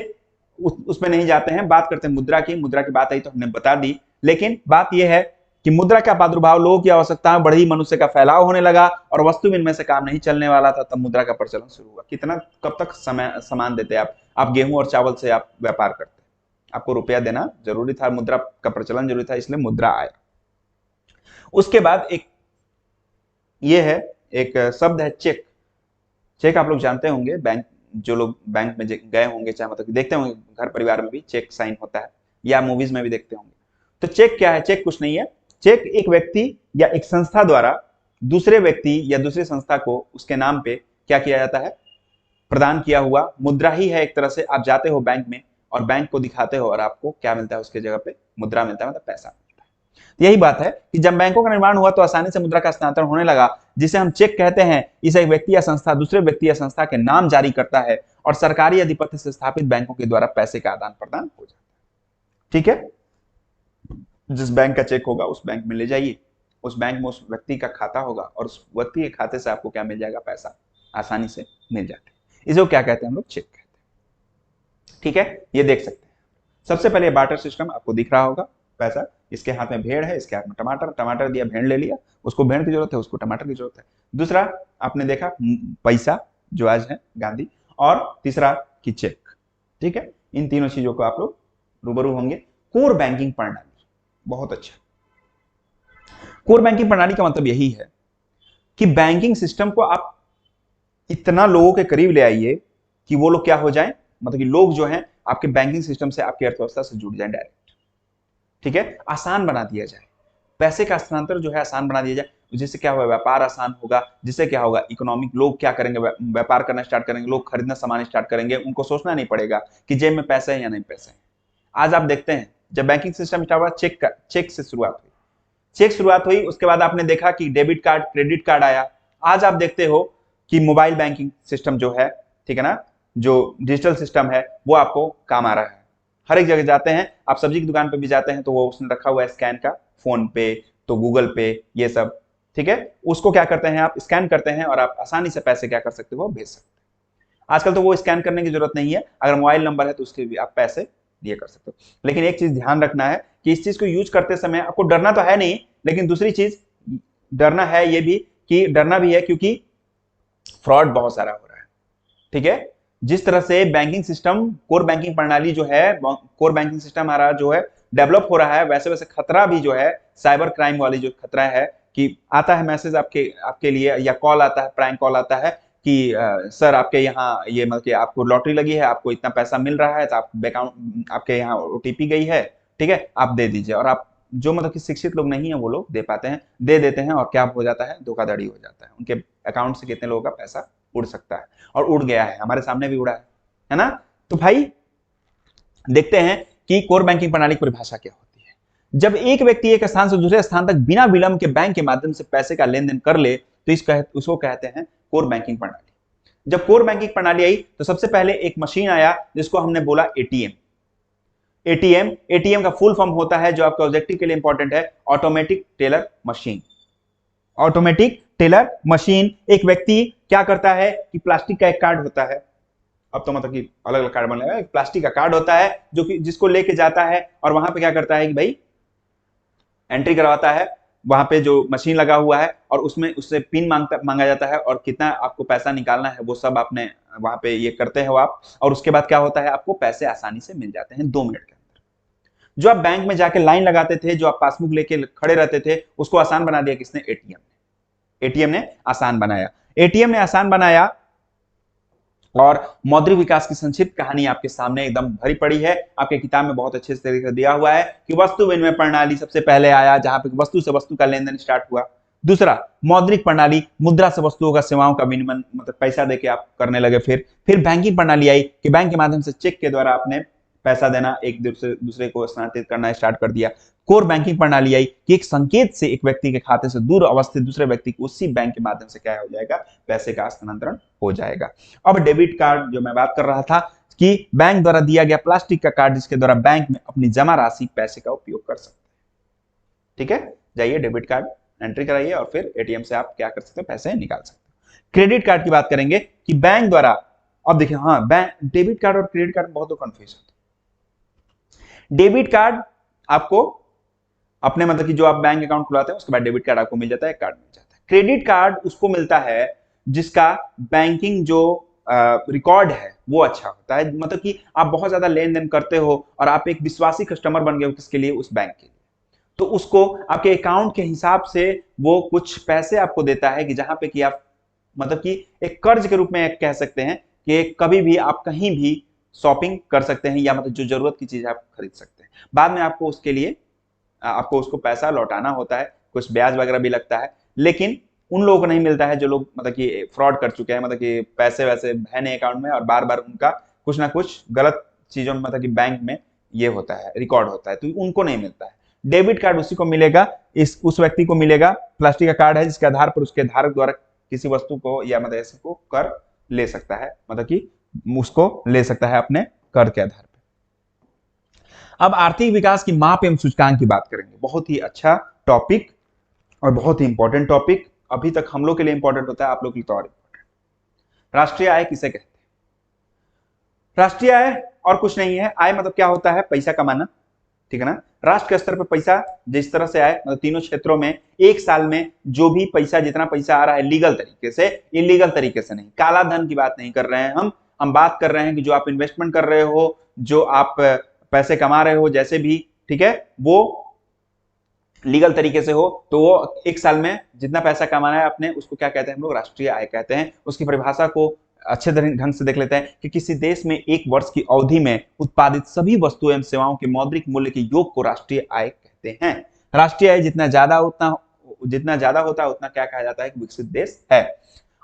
उसमें नहीं जाते हैं, बात करते हैं मुद्रा की। मुद्रा की बात आई तो हमने बता दी, लेकिन बात यह है कि मुद्रा का प्रादुर्भाव, लोगों की आवश्यकताएं बढ़ी, मनुष्य का फैलाव होने लगा और वस्तु विनिमय से काम नहीं चलने वाला था, तब मुद्रा का प्रचलन शुरू हुआ। कितना कब तक सामान देते आप गेहूं और चावल से आप व्यापार करते, आपको रुपया देना जरूरी था, मुद्रा का प्रचलन जरूरी था, इसलिए मुद्रा आया। उसके बाद ये है एक शब्द है चेक। चेक आप लोग जानते होंगे, बैंक, जो लोग बैंक में गए होंगे, चाहे मतलब देखते होंगे घर परिवार में भी चेक साइन होता है, या मूवीज में भी देखते होंगे। तो चेक क्या है? चेक कुछ नहीं है, चेक एक व्यक्ति या एक संस्था द्वारा दूसरे व्यक्ति या दूसरी संस्था को उसके नाम पे क्या किया जाता है, प्रदान किया हुआ मुद्रा ही है एक तरह से। आप जाते हो बैंक में और बैंक को दिखाते हो और आपको क्या मिलता है, उसके जगह पे मुद्रा मिलता है, मतलब पैसा मिलता है। यही बात है कि जब बैंकों का निर्माण हुआ तो आसानी से मुद्रा का हस्तांतरण होने लगा, जिसे हम चेक कहते हैं। इसे एक व्यक्ति या संस्था दूसरे व्यक्ति या संस्था के नाम जारी करता है और सरकारी अधिपत्य से स्थापित बैंकों के द्वारा पैसे का आदान प्रदान हो जाता है। ठीक है, जिस बैंक का चेक होगा उस बैंक में ले जाइए, उस बैंक में उस व्यक्ति का खाता होगा और उस व्यक्ति के खाते से आपको क्या मिल जाएगा, पैसा आसानी से मिल जाता है। इसे क्या कहते हैं हम लोग, चेक कहते हैं। ठीक है, ये देख सकते हैं। सबसे पहले बार्टर सिस्टम आपको दिख रहा होगा, पैसा, इसके हाथ में भेड़ है, इसके हाथ में टमाटर, टमाटर दिया, भेड़ ले लिया, उसको भेड़ की जरूरत है, उसको टमाटर की जरूरत है। दूसरा आपने देखा पैसा जो आज है गांधी, और तीसरा की चेक। ठीक है, इन तीनों चीजों को आप लोग रूबरू होंगे। कोर बैंकिंग प्रणाली, बहुत अच्छा। कोर बैंकिंग प्रणाली का मतलब यही है कि बैंकिंग सिस्टम को आप इतना लोगों के करीब ले आइए कि वो लोग क्या हो जाएं, मतलब कि लोग जो हैं आपके बैंकिंग सिस्टम से, आपकी अर्थव्यवस्था से जुड़ जाएं डायरेक्ट। ठीक है, आसान बना दिया जाए, पैसे का हस्तांतरण जो है आसान बना दिया जाए, जिससे क्या होगा, व्यापार आसान होगा, जिससे क्या होगा, इकोनॉमिक, लोग क्या करेंगे, व्यापार करना स्टार्ट करेंगे, लोग खरीदना सामान स्टार्ट करेंगे, उनको सोचना नहीं पड़ेगा कि जेब में पैसे हैं या नहीं पैसे हैं। आज आप देखते हैं जब बैंकिंग सिस्टम स्टार्ट हुआ, चेक से शुरुआत हुई, चेक शुरुआत हुई, उसके बाद आपने देखा कि डेबिट कार्ड, क्रेडिट कार्ड आया। आज आप देखते हो कि मोबाइल बैंकिंग सिस्टम जो है, ठीक है ना, जो डिजिटल सिस्टम है वो आपको काम आ रहा है। हर एक जगह जाते हैं आप, सब्जी की दुकान पे भी जाते हैं तो वो उसने रखा हुआ है स्कैन का, फोन पे तो गूगल पे, ये सब। ठीक है, उसको क्या करते हैं, आप स्कैन करते हैं और आप आसानी से पैसे क्या कर सकते हो, भेज सकते हैं। आजकल तो वो स्कैन करने की जरूरत नहीं है, अगर मोबाइल नंबर है तो उसके भी आप पैसे दिए कर सकते हो। लेकिन एक चीज ध्यान रखना है कि इस चीज को यूज करते समय आपको डरना तो है नहीं, लेकिन दूसरी चीज डरना है ये भी, कि डरना भी है क्योंकि फ्रॉड बहुत सारा हो रहा है। ठीक है, जिस तरह से बैंकिंग सिस्टम, कोर बैंकिंग प्रणाली जो है, कोर बैंकिंग सिस्टम हमारा जो है डेवलप हो रहा है, वैसे वैसे खतरा भी जो है, साइबर क्राइम वाली जो खतरा है, कि आता है मैसेज आपके लिए, या कॉल आता है, प्रैंक कॉल आता है कि सर आपके यहाँ ये मतलब कि आपको लॉटरी लगी है, आपको इतना पैसा मिल रहा है, तो आप अकाउंट, आपके यहाँ ओटीपी गई है, ठीक है, आप दे दीजिए। और आप जो मतलब कि शिक्षित लोग नहीं है वो लोग दे पाते हैं, दे देते हैं, और क्या हो जाता है, धोखाधड़ी हो जाता है, उनके अकाउंट से कितने लोगों का पैसा उड़ सकता है, और उड़ गया है, हमारे सामने भी उड़ा है ना। तो भाई देखते हैं कि कोर बैंकिंग प्रणाली की परिभाषा क्या होती है। जब एक व्यक्ति एक स्थान से दूसरे स्थान तक बिना विलंब के बैंक के माध्यम से पैसे का लेन देन कर ले तो उसको कहते हैं कोर बैंकिंग प्रणाली। जब कोर बैंकिंग प्रणाली आई तो सबसे पहले एक मशीन आया जिसको हमने बोला एटीएम। एटीएम का फुल फॉर्म होता है, जो आपका ऑब्जेक्टिव के लिए इंपॉर्टेंट है, automatic teller machine. Automatic teller machine, एक व्यक्ति क्या करता है कि प्लास्टिक का एक कार्ड होता है, अब तो मतलब कि अलग अलग कार्ड बन गया, एक प्लास्टिक का कार्ड होता है जो कि जिसको लेके जाता है और वहां पे क्या करता है कि भाई एंट्री करवाता है, वहां पे जो मशीन लगा हुआ है, और उसमें उससे पिन मांगा जाता है, और कितना आपको पैसा निकालना है वो सब आपने वहां पे ये करते हो आप, और उसके बाद क्या होता है, आपको पैसे आसानी से मिल जाते हैं 2 मिनट के अंदर। जो आप बैंक में जाके लाइन लगाते थे, जो आप पासबुक लेके खड़े रहते थे, उसको आसान बना दिया किसने, एटीएम ने। एटीएम ने आसान बनाया, एटीएम ने आसान बनाया। और मौद्रिक विकास की संक्षिप्त कहानी आपके सामने एकदम भरी पड़ी है, आपके किताब में बहुत अच्छे तरीके से दिया हुआ है कि वस्तु विनिमय प्रणाली सबसे पहले आया, जहां पे वस्तु से वस्तु का लेन देन स्टार्ट हुआ। दूसरा मौद्रिक प्रणाली, मुद्रा से वस्तुओं का, सेवाओं का विनिमय, मतलब पैसा देके आप करने लगे। फिर बैंकिंग प्रणाली आई कि बैंक के माध्यम से चेक के द्वारा आपने पैसा देना, एक दूसरे को स्थानांतरित करना स्टार्ट कर दिया। कोर बैंकिंग प्रणाली आई कि एक संकेत से एक व्यक्ति के खाते से दूर अवस्थित दूसरे व्यक्ति को उसी बैंक के माध्यम से क्या हो जाएगा, पैसे का स्थानांतरण हो जाएगा। अब डेबिट कार्ड जो मैं बात कर रहा था कि बैंक द्वारा दिया गया प्लास्टिक का कार्ड जिसके द्वारा बैंक में अपनी जमा राशि पैसे का उपयोग कर सकते हैं। ठीक है, जाइए डेबिट कार्ड एंट्री कराइए और फिर एटीएम से आप क्या कर सकते हैं, पैसे निकाल सकते हैं। क्रेडिट कार्ड की बात करेंगे कि बैंक द्वारा, अब देखिए हाँ, बैंक डेबिट कार्ड और क्रेडिट कार्ड बहुत कंफ्यूज होता है। डेबिट कार्ड आपको अपने मतलब कि जो आप बैंक अकाउंट खुलाते हैं उसके बाद डेबिट कार्ड आपको मिल जाता है, कार्ड मिल जाता है। क्रेडिट कार्ड उसको मिलता है जिसका बैंकिंग जो रिकॉर्ड है वो अच्छा होता है, मतलब कि आप बहुत ज्यादा लेन देन करते हो और आप एक विश्वासी कस्टमर बन गए हो किसके लिए, उस बैंक के लिए, तो उसको आपके अकाउंट के हिसाब से वो कुछ पैसे आपको देता है कि जहां पे कि आप मतलब कि एक कर्ज के रूप में कह सकते हैं कि कभी भी आप कहीं भी शॉपिंग कर सकते हैं या मतलब जो जरूरत की चीज आप खरीद सकते हैं। बाद में आपको उसके लिए आपको उसको पैसा लौटाना होता है, कुछ ब्याज वगैरह भी लगता है, लेकिन उन लोगों को नहीं मिलता है जो लोग मतलब कि फ्रॉड कर चुके हैं, मतलब कि पैसे वैसे है नहीं अकाउंट में और बार बार उनका कुछ ना कुछ गलत चीजों में मतलब कि बैंक में ये होता है, रिकॉर्ड होता है, तो उनको नहीं मिलता है। डेबिट कार्ड उसी को मिलेगा, उस व्यक्ति को मिलेगा, प्लास्टिक का कार्ड है जिसके आधार पर उसके धारक द्वारा किसी वस्तु को या मतलब ऐसे को कर ले सकता है, मतलब कि उसको ले सकता है अपने कर के आधार पर। अब आर्थिक विकास की माप एवं सूचकांक की बात करेंगे, बहुत ही अच्छा टॉपिक और बहुत ही इंपॉर्टेंट टॉपिक, अभी तक हम लोग के लिए इंपॉर्टेंट होता है, आप लोग के लिए तो और इंपॉर्टेंट। राष्ट्रीय आय किसे कहते हैं? राष्ट्रीय आय और कुछ नहीं है, आय मतलब क्या होता है, पैसा कमाना, ठीक है ना। राष्ट्र के स्तर पर पैसा जिस तरह से आए, मतलब तीनों क्षेत्रों में एक साल में जो भी पैसा, जितना पैसा आ रहा है लीगल तरीके से, इलीगल तरीके से नहीं, काला धन की बात नहीं कर रहे हैं हम बात कर रहे हैं कि जो आप इन्वेस्टमेंट कर रहे हो, जो आप पैसे कमा रहे हो जैसे भी, ठीक है, वो लीगल तरीके से हो, तो वो एक साल में जितना पैसा कमाना है अपने, उसको क्या कहते हैं हम लोग, राष्ट्रीय आय कहते हैं। उसकी परिभाषा को अच्छे ढंग से देख लेते हैं कि किसी देश में एक वर्ष की अवधि में उत्पादित सभी वस्तुओं एवं सेवाओं के मौद्रिक मूल्य के योग को राष्ट्रीय आय कहते हैं। राष्ट्रीय आय जितना ज्यादा होता है उतना क्या कहा जाता है कि विकसित देश है।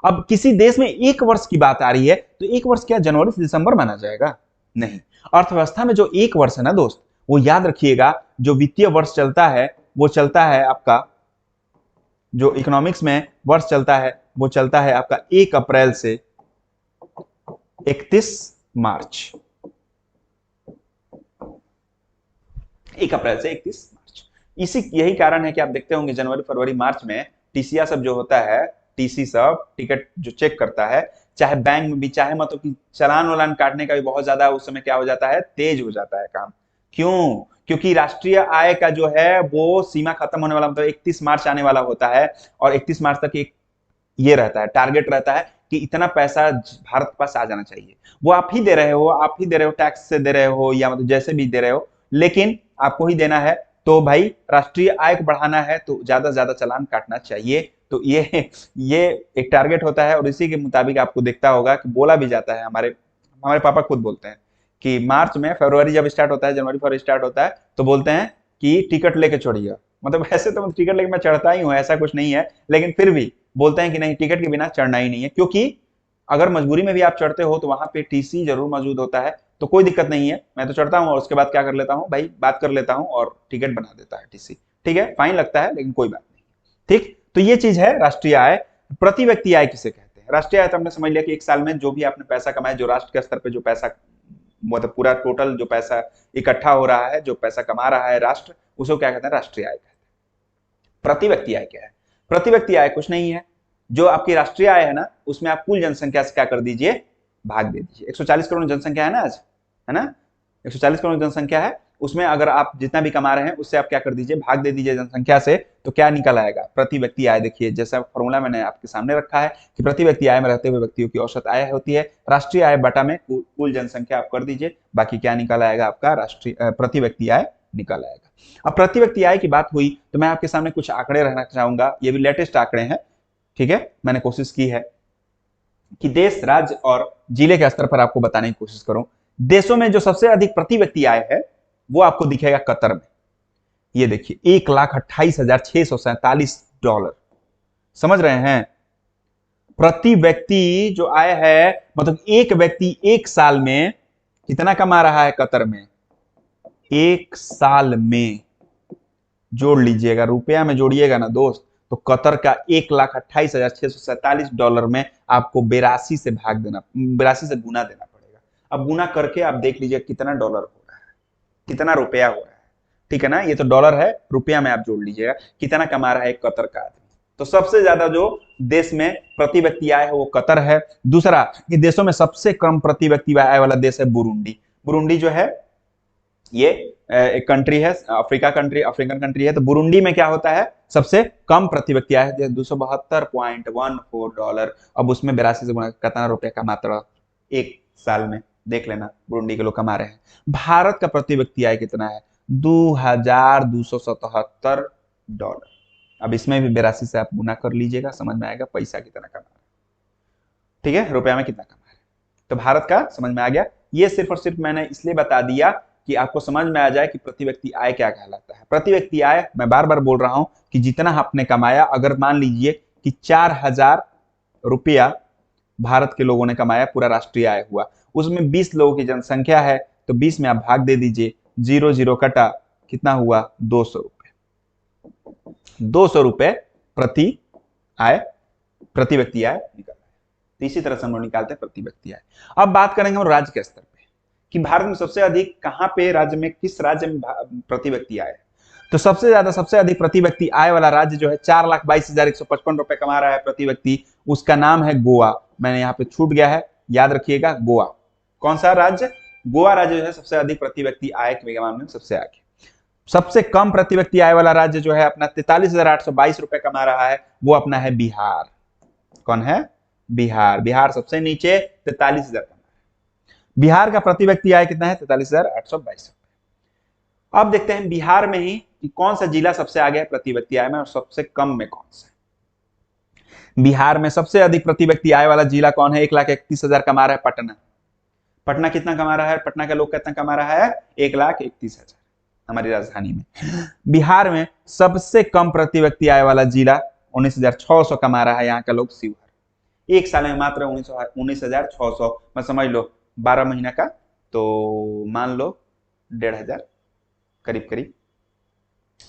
अब किसी देश में एक वर्ष की बात आ रही है, तो एक वर्ष क्या जनवरी से दिसंबर माना जाएगा? नहीं। अर्थव्यवस्था में जो एक वर्ष है ना दोस्त, वो याद रखिएगा, जो वित्तीय वर्ष चलता है वो चलता है आपका, जो इकोनॉमिक्स में वर्ष चलता है वो चलता है आपका 1 अप्रैल से 31 मार्च। 1 अप्रैल से 31 मार्च। यही कारण है कि आप देखते होंगे जनवरी फरवरी मार्च में टीसीआ सब जो होता है, टीसी सब टिकट जो चेक करता है, चाहे बैंक में भी, चाहे मतलब कि चालान वालान काटने का भी बहुत ज्यादा उस समय क्या हो जाता है, तेज हो जाता है काम। क्यों? क्योंकि राष्ट्रीय आय का जो है वो सीमा खत्म होने वाला, मतलब 31 मार्च आने वाला होता है, और 31 मार्च तक एक ये रहता है, टारगेट रहता है कि इतना पैसा भारत के पास आ जाना चाहिए। वो आप ही दे रहे हो, टैक्स से दे रहे हो या मतलब जैसे भी दे रहे हो, लेकिन आपको ही देना है। तो भाई राष्ट्रीय आय को बढ़ाना है तो ज्यादा से ज्यादा चालान काटना चाहिए। तो ये एक टारगेट होता है और इसी के मुताबिक आपको दिखता होगा कि बोला भी जाता है, हमारे पापा खुद बोलते हैं कि मार्च में, फरवरी जब स्टार्ट होता है, जनवरी फरवरी स्टार्ट होता है, तो बोलते हैं कि टिकट लेके छोड़िए। मतलब ऐसे तो टिकट लेके मैं चढ़ता ही हूँ, ऐसा कुछ नहीं है, लेकिन फिर भी बोलते हैं कि नहीं, टिकट के बिना चढ़ना ही नहीं है, क्योंकि अगर मजबूरी में भी आप चढ़ते हो तो वहां पे टीसी जरूर मौजूद होता है। तो कोई दिक्कत नहीं है, मैं तो चढ़ता हूँ और उसके बाद क्या कर लेता हूँ भाई, बात कर लेता हूँ और टिकट बना देता है टीसी। ठीक है, फाइन लगता है लेकिन कोई बात नहीं। ठीक, तो ये चीज है राष्ट्रीय आय। प्रति व्यक्ति आय किसे कहते हैं? राष्ट्रीय आय तो हमने समझ लिया कि एक साल में जो भी आपने पैसा कमाया, जो राष्ट्र के स्तर पर जो पैसा, मतलब पूरा टोटल जो पैसा इकट्ठा हो रहा है, जो पैसा कमा रहा है राष्ट्र, उसको क्या कहते हैं? राष्ट्रीय आय कहते हैं। प्रति व्यक्ति आय क्या है? प्रति व्यक्ति आय कुछ नहीं है, जो आपकी राष्ट्रीय आय है ना, उसमें आप कुल जनसंख्या से क्या कर दीजिए, भाग दे दीजिए। 140 करोड़ जनसंख्या है ना आज, है ना, 140 करोड़ जनसंख्या है, उसमें अगर आप जितना भी कमा रहे हैं उससे आप क्या कर दीजिए, भाग दे दीजिए जनसंख्या से, तो क्या निकल आएगा? प्रति व्यक्ति आय। देखिए जैसा फॉर्मूला मैंने आपके सामने रखा है कि प्रति व्यक्ति आय में रहते हुए व्यक्तियों की औसत आय होती है, राष्ट्रीय आय बटा में कुल जनसंख्या आप कर दीजिए, बाकी क्या निकल आएगा? आपका राष्ट्रीय प्रति व्यक्ति आय निकल आएगा। अब प्रति व्यक्ति आय की बात हुई तो मैं आपके सामने कुछ आंकड़े रखना चाहूंगा, ये भी लेटेस्ट आंकड़े हैं, ठीक है। मैंने कोशिश की है कि देश, राज्य और जिले के स्तर पर आपको बताने की कोशिश करूं। देशों में जो सबसे अधिक प्रति व्यक्ति आय है वो आपको दिखेगा कतर में। ये देखिए, $1,28,647। समझ रहे हैं? प्रति व्यक्ति जो आय है, मतलब एक व्यक्ति एक साल में कितना कमा रहा है कतर में? एक साल में जोड़ लीजिएगा, रुपया में जोड़िएगा ना दोस्त, तो कतर का 1,28,647 डॉलर में आपको 82 से भाग देना, 82 से गुना देना पड़ेगा। अब गुना करके आप देख लीजिए कितना डॉलर हो रहा है, कितना रुपया हो रहा है, ठीक है ना। ये तो डॉलर है, रुपया में आप जोड़ लीजिएगा कितना कमा रहा है एक कतर का आदमी। तो सबसे ज्यादा जो देश में प्रति व्यक्ति आय है वो कतर है। दूसरा, कि देशों में सबसे कम प्रति व्यक्ति आय वाला देश है बुरुंडी। बुरुंडी जो है ये एक कंट्री है, अफ्रीकन कंट्री है। तो बुरुंडी में क्या होता है, सबसे कम प्रति व्यक्ति आय है 272.14 डॉलर। अब उसमें 82 से गुणा कितना रुपया का मात्रा एक साल में देख लेना बुरुंडी के लोग कमा रहे हैं। भारत का प्रति व्यक्ति आय कितना है, 2,277 डॉलर। अब इसमें भी 82 से आप गुना कर लीजिएगा, समझ में आएगा पैसा कितना कमा रहे हैं, ठीक है, रुपया में कितना कमा रहे हैं। तो भारत का समझ में आ गया। ये सिर्फ और सिर्फ मैंने इसलिए बता दिया कि आपको समझ में आ जाए कि प्रति व्यक्ति आय क्या कहलाता है। प्रति व्यक्ति आय, मैं बार बार बोल रहा हूं कि जितना आपने कमाया, अगर मान लीजिए कि 4,000 रुपया भारत के लोगों ने कमाया, पूरा राष्ट्रीय आय हुआ, उसमें 20 लोगों की जनसंख्या है, तो 20 में आप भाग दे दीजिए, 0 कटा, कितना हुआ, 200 रुपए। 200 रुपए प्रति व्यक्ति आय निकल। तो इसी तरह से हम लोग निकालते हैं प्रति व्यक्ति आय। अब बात करेंगे हम राज्य के स्तर पे कि भारत में सबसे अधिक कहां पे राज्य में, किस राज्य में प्रति व्यक्ति आय है। तो सबसे अधिक प्रति व्यक्ति आय वाला राज्य जो है 4,22,155 रुपए कमा रहा है प्रति व्यक्ति, उसका नाम है गोवा। मैंने यहाँ पे छूट गया है, याद रखिएगा, गोवा। कौन सा राज्य, गोवा राज्य जो है सबसे अधिक प्रति व्यक्ति आय के मामले में सबसे आगे। सबसे कम प्रति व्यक्ति आय वाला राज्य जो है अपना 43,822 रुपए कमा रहा है, वो अपना है बिहार। कौन है, बिहार। बिहार सबसे नीचे 43,000 कमा रहा है। बिहार का प्रति व्यक्ति आय कितना है, 43,822 रुपए। अब देखते हैं बिहार में ही कि कौन सा जिला सबसे आगे है प्रति व्यक्ति आय में और सबसे कम में कौन सा है। बिहार में सबसे अधिक प्रति व्यक्ति आय वाला जिला कौन है, 1,31,000 कमा रहा है पटना। पटना कितना कमा रहा है, पटना का लोग कितना कमा रहा है, 1,31,000 हमारी राजधानी में। बिहार में सबसे कम प्रति व्यक्ति आय वाला जिला 19,600 कमा रहा है यहाँ का लोग, शिवहर। एक साल में मात्र 19,600, मैं समझ लो 12 महीना का, तो मान लो 1,500 करीब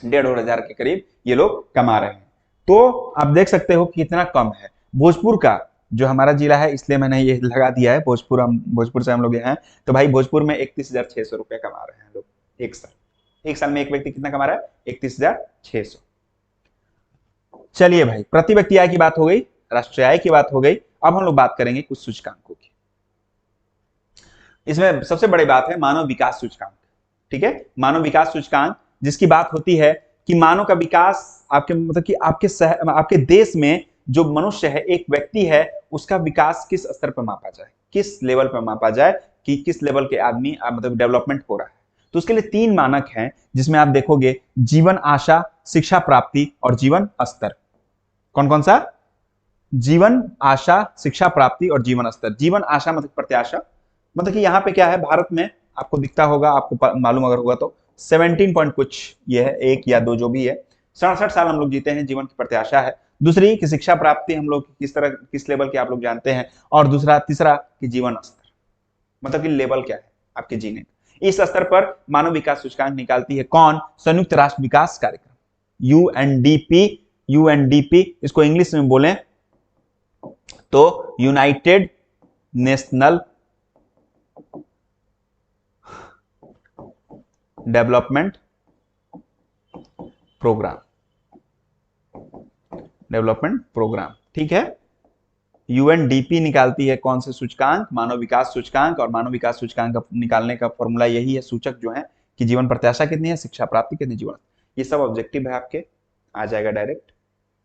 1,500 के करीब ये लोग कमा रहे हैं। तो आप देख सकते हो कि कितना कम है। भोजपुर का जो हमारा जिला है, इसलिए मैंने ये लगा दिया है भोजपुर से हम लोग हैं। तो भाई भोजपुर में 31,600 रुपए कमा रहे हैं लोग एक साल में एक व्यक्ति कितना कमा रहा है, 31,600। चलिए भाई, प्रति व्यक्ति आय की बात हो गई, राष्ट्रीय आय की बात हो गई। अब हम लोग बात करेंगे कुछ सूचकांकों की। इसमें सबसे बड़ी बात है मानव विकास सूचकांक, ठीक है। मानव विकास सूचकांक जिसकी बात होती है कि मानव का विकास, आपके मतलब कि आपके देश में जो मनुष्य है, एक व्यक्ति है, उसका विकास किस स्तर पर मापा जाए, किस लेवल पर मापा जाए कि किस लेवल के आदमी मतलब डेवलपमेंट हो रहा है। तो उसके लिए 3 मानक हैं, जिसमें आप देखोगे जीवन आशा, शिक्षा प्राप्ति और जीवन स्तर। कौन कौन सा, जीवन आशा, शिक्षा प्राप्ति और जीवन स्तर। जीवन आशा मतलब प्रत्याशा, मतलब कि यहाँ पे क्या है, भारत में आपको दिखता होगा, आपको मालूम अगर होगा तो 17 पॉइंट कुछ ये है, 1 या 2 जो भी है, 67 साल हम लोग जीते हैं, जीवन की प्रत्याशा है। दूसरी कि शिक्षा प्राप्ति हम लोग किस लेवल के आप लोग जानते हैं। और तीसरा कि जीवन स्तर, मतलब कि लेवल क्या है आपके जीने का। इस स्तर पर मानव विकास सूचकांक निकालती है कौन, संयुक्त राष्ट्र विकास कार्यक्रम, यूएनडीपी। इसको इंग्लिश में बोलें तो यूनाइटेड नेशनल डेवलपमेंट प्रोग्राम, ठीक है। यूएनडीपी निकालती है कौन से सूचकांक, मानव विकास सूचकांक। और मानव विकास सूचकांक निकालने का फॉर्मूला यही है, सूचक जो है कि जीवन प्रत्याशा कितनी है, शिक्षा प्राप्ति कितनी, जीवन, ये सब ऑब्जेक्टिव है आपके, आ जाएगा डायरेक्ट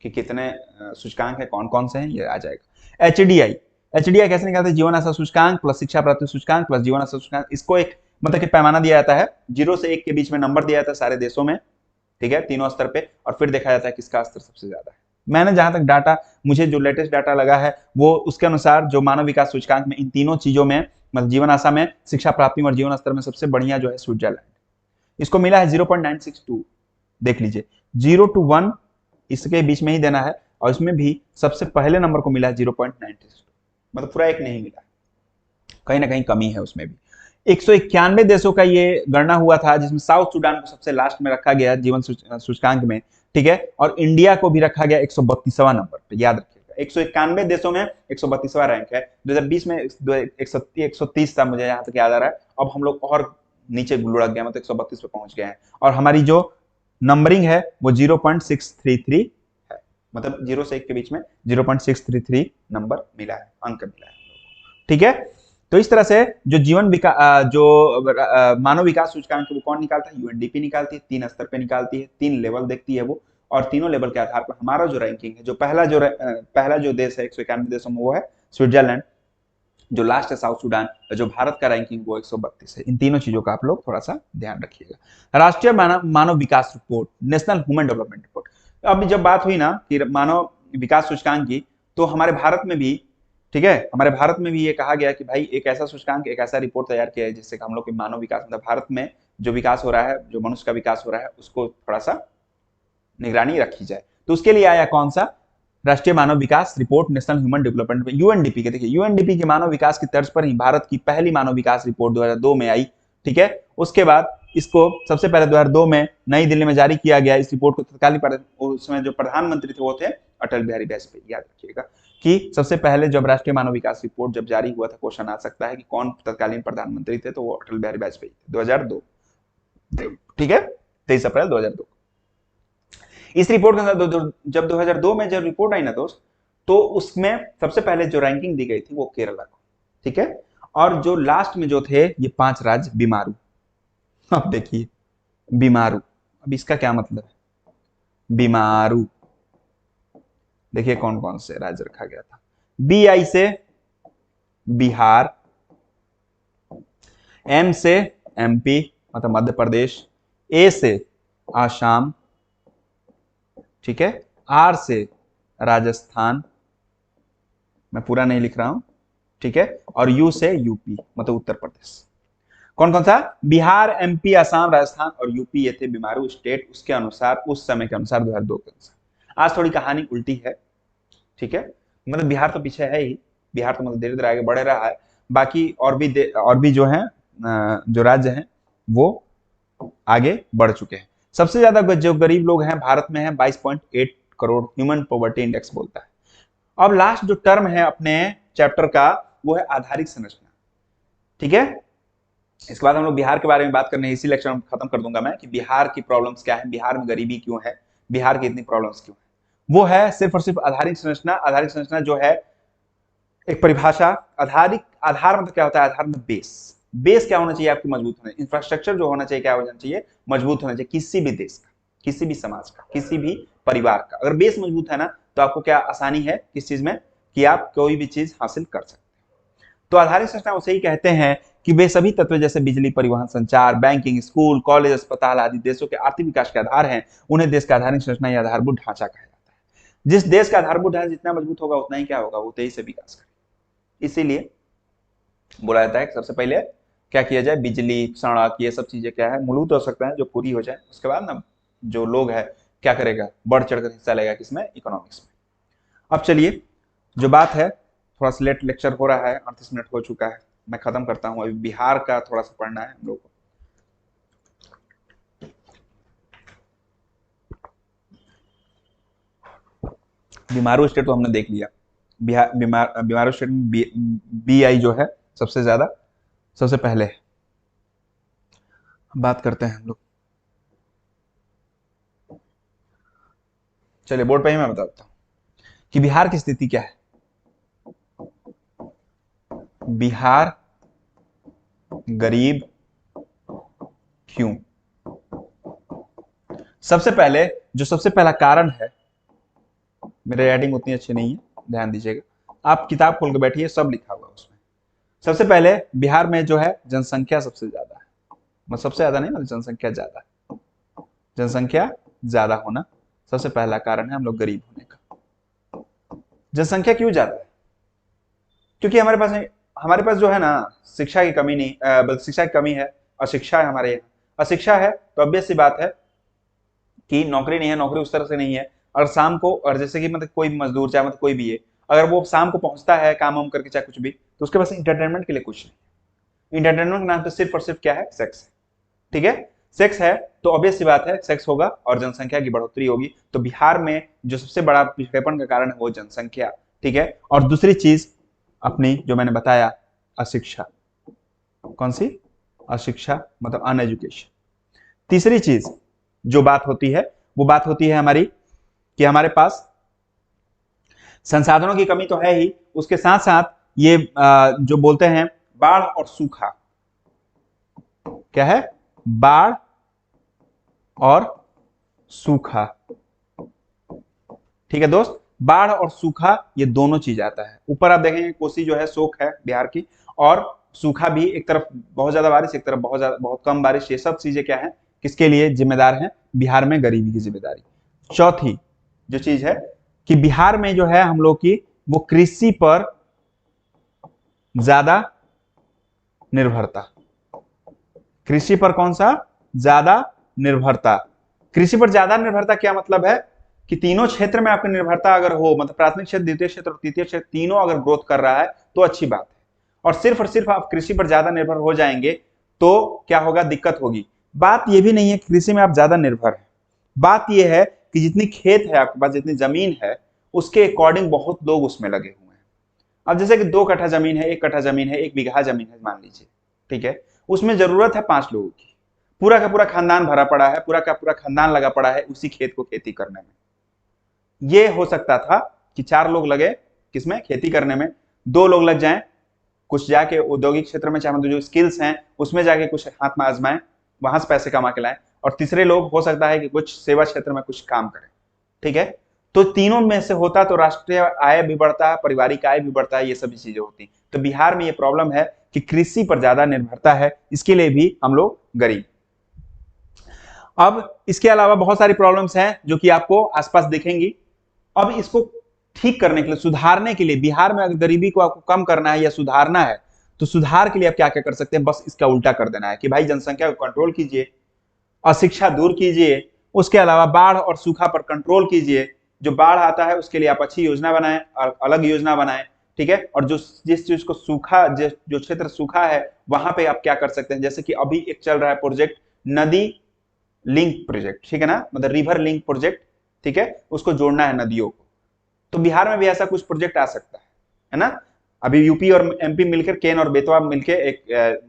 कि कितने सूचकांक है, कौन कौन से हैं, ये आ जाएगा। एचडीआई कैसे निकालते हैं, जीवन आशा सूचकांक प्लस शिक्षा प्राप्ति सूचकांक प्लस जीवन आशा सूचकांक। इसको एक मतलब कि पैमाना दिया जाता है, 0 से 1 के बीच में नंबर दिया जाता है सारे देशों में, ठीक है, तीनों स्तर पे, और फिर देखा जाता है किसका स्तर सबसे ज्यादा है। मैंने जहां तक डाटा, मुझे जो लेटेस्ट डाटा लगा है वो उसके अनुसार जो मानव विकास सूचकांक में इन तीनों चीजों में, मतलब जीवन आशा में, शिक्षा प्राप्ति में और जीवन स्तर में सबसे बढ़िया जो है स्विट्जरलैंड, इसको मिला है 0.962। देख लीजिए 0 to 1 इसके बीच में ही देना है, और इसमें भी सबसे पहले नंबर को मिला है 0.962, मतलब पूरा 1 नहीं मिला, कहीं ना कहीं कमी है उसमें भी। 191 देशों का ये गणना हुआ था, जिसमें साउथ सूडान को सबसे लास्ट में रखा गया जीवन सूचकांक में, ठीक है। और इंडिया को भी रखा गया 132वां नंबर पे, याद रखिएगा 191 देशों में 132वां रैंक है। 2020 में 130 था, मुझे यहाँ तक याद आ रहा है। अब हम लोग और नीचे लुढ़क गए, मतलब 132 पे पहुंच गए हैं। और हमारी जो नंबरिंग है वो 0.633 है, मतलब 0 से 1 के बीच में 0.633 नंबर मिला है, अंक मिला है, ठीक है। तो इस तरह से जो जीवन विकास मानव विकास सूचकांक वो कौन निकालता है? यूएनडीपी निकालती है। 3 स्तर पे निकालती है, 3 लेवल देखती है वो, और तीनों लेवल के आधार पर हमारा जो रैंकिंग है, जो पहला जो देश है 191 देशों में वो है स्विट्जरलैंड, जो लास्ट है साउथ सूडान, जो भारत का रैंकिंग वो 132 है। इन तीनों चीजों का आप लोग थोड़ा सा ध्यान रखिएगा। राष्ट्रीय मानव विकास रिपोर्ट, नेशनल ह्यूमन डेवलपमेंट रिपोर्ट। अब जब बात हुई ना कि मानव विकास सूचकांक की, तो हमारे भारत में भी, ठीक है, हमारे भारत में भी ये कहा गया कि भाई एक ऐसा सूचकांक, एक ऐसा रिपोर्ट तैयार किया है जिससे हम लोग के मानव विकास, मतलब भारत में जो विकास हो रहा है, जो मनुष्य का विकास हो रहा है, उसको थोड़ा सा निगरानी रखी जाए। तो उसके लिए आया कौन सा? राष्ट्रीय मानव विकास रिपोर्ट, नेशनल ह्यूमन डेवलपमेंट, यूएनडीपी के। देखिए यूएनडीपी के मानव विकास की तर्ज पर ही भारत की पहली मानव विकास रिपोर्ट 2002 में आई, ठीक है। उसके बाद इसको सबसे पहले 2002 में नई दिल्ली में जारी किया गया। इस रिपोर्ट को तत्कालीन उसमें जो प्रधानमंत्री थे वो थे अटल बिहारी वाजपेयी। याद रखिएगा कि सबसे पहले जब राष्ट्रीय मानव विकास रिपोर्ट जब जारी हुआ था, क्वेश्चन आ सकता है कि कौन तत्कालीन प्रधानमंत्री थे, तो वो अटल बिहारी वाजपेयी, 2002, ठीक है, 23 अप्रैल 2002। इस रिपोर्ट के अंदर जब 2002 में जब रिपोर्ट आई ना दोस्त, तो उसमें सबसे पहले जो रैंकिंग दी गई थी वो केरला को, ठीक है। और जो लास्ट में जो थे ये 5 राज्य बीमारू। अब देखिए बीमारू, अब इसका क्या मतलब है बीमारू? देखिए कौन कौन से राज्य रखा गया था। बी आई से बिहार, एम से एमपी मतलब मध्य प्रदेश, ए से आसाम, ठीक है, आर से राजस्थान, मैं पूरा नहीं लिख रहा हूं, ठीक है, और यू से यूपी मतलब उत्तर प्रदेश। कौन कौन सा? बिहार, एमपी, असम, राजस्थान और यूपी, ये थे बीमारू स्टेट उसके अनुसार, उस समय के अनुसार 2002 के अनुसार। आज थोड़ी कहानी उल्टी है, ठीक है, मतलब बिहार तो पीछे है ही, बिहार तो मतलब धीरे धीरे आगे बढ़ रहा है। बाकी और भी जो है जो राज्य हैं वो आगे बढ़ चुके हैं। सबसे ज्यादा जो गरीब लोग हैं भारत में है 22.8 करोड़, ह्यूमन पॉवर्टी इंडेक्स बोलता है। अब लास्ट जो टर्म है अपने चैप्टर का वो है आधारिक संरचना, ठीक है। इसके बाद हम लोग बिहार के बारे में बात करने, इसी लेक्चर में खत्म कर दूंगा मैं कि बिहार की प्रॉब्लम्स क्या है, बिहार में गरीबी क्यों है, बिहार की इतनी प्रॉब्लम्स क्यों है। वो है सिर्फ और सिर्फ आधारिक संरचना। आधारिक संरचना जो है एक परिभाषा, आधार मतलब क्या होता है? आधार में बेस। बेस क्या होना चाहिए आपकी? मजबूत होना। इंफ्रास्ट्रक्चर जो होना चाहिए क्या होना चाहिए? मजबूत होना चाहिए, किसी भी देश का, किसी भी समाज का, किसी भी परिवार का। अगर बेस मजबूत है ना तो आपको क्या आसानी है किस चीज में कि आप कोई भी चीज हासिल कर सकते हैं। तो आधारिक संरचना उसे ही कहते हैं कि वे सभी तत्व जैसे बिजली, परिवहन, संचार, बैंकिंग, स्कूल, कॉलेज, अस्पताल आदि देशों के आर्थिक विकास के आधार हैं, उन्हें देश का आधारिक संरचना या आधारभूत ढांचा कहा जाता है। जिस देश का आधारभूत ढांचा जितना मजबूत होगा उतना ही क्या होगा? वो तेजी से विकास करेगा। इसीलिए बोला जाता है कि सबसे पहले क्या किया जाए? बिजली, सड़क, ये सब चीजें क्या है मूलभूत हो सकता है जो पूरी हो जाए, उसके बाद ना जो लोग है क्या करेगा? बढ़ चढ़कर हिस्सा लेगा किसमें? इकोनॉमिक्स में। अब चलिए जो बात है, थोड़ा सा लेट लेक्चर हो रहा है, 38 मिनट हो चुका है, मैं खत्म करता हूं। अभी बिहार का थोड़ा सा पढ़ना है हम लोग को। बीमारू स्टेट तो हमने देख लिया, बीमारू स्टेट में बी आई जो है सबसे ज्यादा, सबसे पहले है। बात करते हैं हम लोग, चलिए बोर्ड पे ही मैं बताता हूं कि बिहार की स्थिति क्या है। बिहार गरीब क्यों? सबसे पहले जो सबसे पहला कारण है, मेरी राइटिंग उतनी अच्छी नहीं है, ध्यान दीजिएगा, आप किताब खोल के बैठिए, सब लिखा हुआ है उसमें। सबसे पहले बिहार में जो है जनसंख्या सबसे ज्यादा है, मतलब सबसे ज्यादा नहीं, मतलब जनसंख्या ज्यादा है। जनसंख्या ज्यादा होना सबसे पहला कारण है हम लोग गरीब होने का। जनसंख्या क्यों ज्यादा है? क्योंकि हमारे पास जो है ना शिक्षा की कमी नहीं, बल्कि शिक्षा की कमी है, अशिक्षा है हमारे यहाँ। अशिक्षा है तो ऑब्वियस सी बात है कि नौकरी नहीं है, नौकरी उस तरह से नहीं है। और शाम को, और जैसे कि मतलब कोई भी मजदूर चाहे मतलब कोई भी है, अगर वो शाम को पहुंचता है काम वाम करके चाहे कुछ भी, तो उसके पास इंटरटेनमेंट के लिए कुछ नहीं। इंटरटेनमेंट का नाम तो सिर्फ और सिर्फ क्या है, सेक्स है। ठीक है, सेक्स है तो ऑब्वियस सी बात है सेक्स होगा और जनसंख्या की बढ़ोतरी होगी। तो बिहार में जो सबसे बड़ा पिछड़ेपन का कारण है वो जनसंख्या। ठीक है, और दूसरी चीज अपनी जो मैंने बताया, अशिक्षा। कौन सी? अशिक्षा, मतलब अनएजुकेशन। तीसरी चीज जो बात होती है वो बात होती है हमारी कि हमारे पास संसाधनों की कमी तो है ही, उसके साथ साथ ये जो बोलते हैं बाढ़ और सूखा। क्या है? बाढ़ और सूखा। ठीक है दोस्त, बाढ़ और सूखा ये दोनों चीज आता है। ऊपर आप देखेंगे कोसी जो है सोख है बिहार की, और सूखा भी, एक तरफ बहुत ज्यादा बारिश, एक तरफ बहुत कम बारिश। ये सब चीजें क्या है, किसके लिए जिम्मेदार हैं? बिहार में गरीबी की जिम्मेदारी। चौथी जो चीज है कि बिहार में जो है हम लोग की वो कृषि पर ज्यादा निर्भरता। कृषि पर कौन सा? ज्यादा निर्भरता। कृषि पर ज्यादा निर्भरता क्या मतलब है कि तीनों क्षेत्र में आपकी निर्भरता अगर हो, मतलब प्राथमिक क्षेत्र, द्वितीय क्षेत्र और तृतीय क्षेत्र तीनों अगर ग्रोथ कर रहा है तो अच्छी बात है। और सिर्फ आप कृषि पर ज्यादा निर्भर हो जाएंगे तो क्या होगा? दिक्कत होगी। बात यह भी नहीं है कि कृषि में आप ज्यादा निर्भर है, बात यह है कि जितनी खेत है आपके पास, जितनी जमीन है, उसके अकॉर्डिंग बहुत लोग उसमें लगे हुए हैं। अब जैसे कि 2 कट्ठा जमीन है, 1 कट्ठा जमीन है, 1 बीघा जमीन है मान लीजिए। ठीक है, उसमें जरूरत है 5 लोगों की, पूरा का पूरा खानदान भरा पड़ा है, पूरा का पूरा खानदान लगा पड़ा है उसी खेत को खेती करने में। ये हो सकता था कि 4 लोग लगे किसमें? खेती करने में। 2 लोग लग जाएं कुछ जाके औद्योगिक क्षेत्र में, चाहे जो स्किल्स हैं उसमें जाके कुछ हाथ में आजमाएं, वहां से पैसे कमा के लाएं, और तीसरे लोग हो सकता है कि कुछ सेवा क्षेत्र में कुछ काम करें। ठीक है, तो तीनों में से होता तो राष्ट्रीय आय भी बढ़ता है, पारिवारिक आय भी बढ़ता है, ये सभी चीजें होती। तो बिहार में ये प्रॉब्लम है कि कृषि पर ज्यादा निर्भरता है, इसके लिए भी हम लोग गरीब। अब इसके अलावा बहुत सारी प्रॉब्लम्स हैं जो कि आपको आसपास दिखेंगी। अब इसको ठीक करने के लिए, सुधारने के लिए, बिहार में अगर गरीबी को आपको कम करना है या सुधारना है तो सुधार के लिए आप क्या क्या कर सकते हैं? बस इसका उल्टा कर देना है कि भाई जनसंख्या को कंट्रोल कीजिए, अशिक्षा दूर कीजिए, उसके अलावा बाढ़ और सूखा पर कंट्रोल कीजिए। जो बाढ़ आता है उसके लिए आप अच्छी योजना बनाएं और अलग योजना बनाएं। ठीक है, और जो जिस चीज को सूखा, जो क्षेत्र सूखा है वहां पे आप क्या कर सकते हैं? जैसे कि अभी एक चल रहा है प्रोजेक्ट, नदी लिंक प्रोजेक्ट। ठीक है ना, मतलब रिवर लिंक प्रोजेक्ट। ठीक है, उसको जोड़ना है नदियों को। तो बिहार में भी ऐसा कुछ प्रोजेक्ट आ सकता है ना। अभी यूपी और एमपी मिलकर, केन और बेतवा मिलकर एक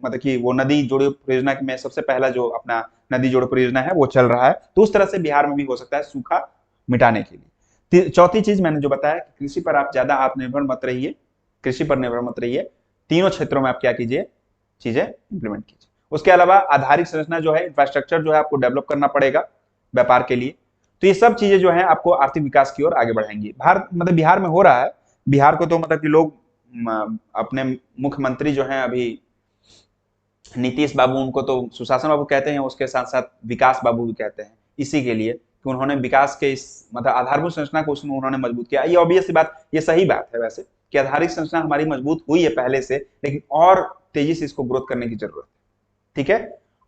मतलब कि वो नदी जोड़ो परियोजना में सबसे पहला जो अपना नदी जोड़ो परियोजना है वो चल रहा है। तो उस तरह से बिहार में भी हो सकता है सूखा मिटाने के लिए। चौथी चीज मैंने जो बताया कि कृषि पर आप ज्यादा आत्मनिर्भर मत रहिए, कृषि पर निर्भर मत रहिए। तीनों क्षेत्रों में आप क्या कीजिए? चीजें इंप्लीमेंट कीजिए। उसके अलावा आधारिक संरचना जो है, इंफ्रास्ट्रक्चर जो है आपको डेवलप करना पड़ेगा व्यापार के लिए। तो ये सब चीजें जो है आपको आर्थिक विकास की ओर आगे बढ़ाएंगी। भारत मतलब बिहार में हो रहा है। बिहार को तो मतलब कि लोग अपने मुख्यमंत्री जो हैं अभी नीतीश बाबू, उनको तो सुशासन बाबू कहते हैं, उसके साथ साथ विकास बाबू भी कहते हैं, इसी के लिए कि उन्होंने विकास के इस मतलब आधारभूत संरचना को उन्होंने मजबूत किया। ये ऑब्वियस सी बात, ये सही बात है वैसे कि आधारिक संरचना हमारी मजबूत हुई है पहले से, लेकिन और तेजी से इसको ग्रोथ करने की जरूरत है। ठीक है,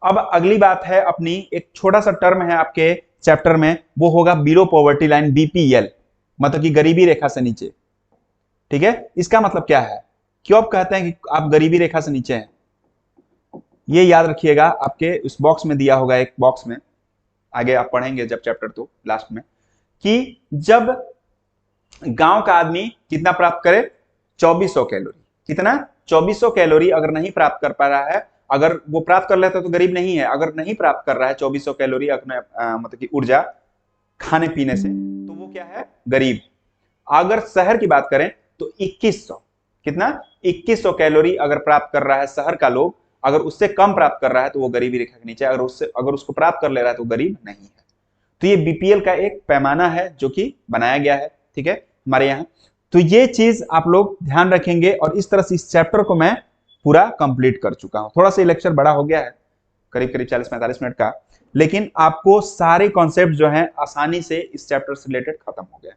अब अगली बात है अपनी, एक छोटा सा टर्म है आपके चैप्टर में, वो होगा बिलो पॉवर्टी लाइन, बीपीएल, मतलब कि गरीबी रेखा से नीचे। ठीक है, इसका मतलब क्या है? क्यों आप कहते हैं कि आप गरीबी रेखा से नीचे हैं? ये याद रखिएगा, आपके उस बॉक्स में दिया होगा, एक बॉक्स में, आगे आप पढ़ेंगे जब चैप्टर तो लास्ट में, कि जब गांव का आदमी कितना प्राप्त करे? 2400 कैलोरी। कितना? 2400 कैलोरी अगर नहीं प्राप्त कर पा रहा है, अगर वो प्राप्त कर लेता तो गरीब नहीं है, अगर नहीं प्राप्त कर रहा है 2400 कैलोरी अपने मतलब कि ऊर्जा खाने पीने से, तो वो क्या है? गरीब। अगर शहर की बात करें तो 2100, कितना? 2100 कैलोरी अगर प्राप्त कर रहा है शहर का लोग, अगर उससे कम प्राप्त कर रहा है तो वो गरीबी रेखा के नीचे, अगर उसको प्राप्त कर ले रहा है तो गरीब नहीं है। तो ये बीपीएल का एक पैमाना है जो कि बनाया गया है, ठीक है, हमारे यहाँ। तो ये चीज आप लोग ध्यान रखेंगे, और इस तरह से इस चैप्टर को मैं पूरा कंप्लीट कर चुका हूं। थोड़ा सा लेक्चर बड़ा हो गया है, करीब करीब 40-45 मिनट का, लेकिन आपको सारे कॉन्सेप्ट जो हैं आसानी से इस चैप्टर से रिलेटेड खत्म हो गए।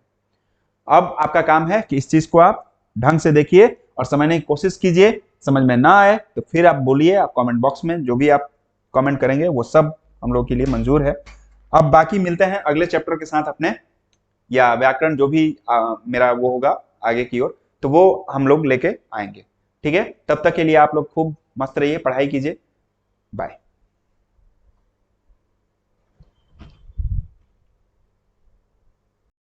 अब आपका काम है कि इस चीज को आप ढंग से देखिए और समझने की कोशिश कीजिए। समझ में ना आए तो फिर आप बोलिए, आप कमेंट बॉक्स में जो भी आप कमेंट करेंगे वो सब हम लोग के लिए मंजूर है। अब बाकी मिलते हैं अगले चैप्टर के साथ अपने, या व्याकरण जो भी मेरा वो होगा आगे की ओर, तो वो हम लोग लेके आएंगे। ठीक है, तब तक के लिए आप लोग खूब मस्त रहिए, पढ़ाई कीजिए। बाय।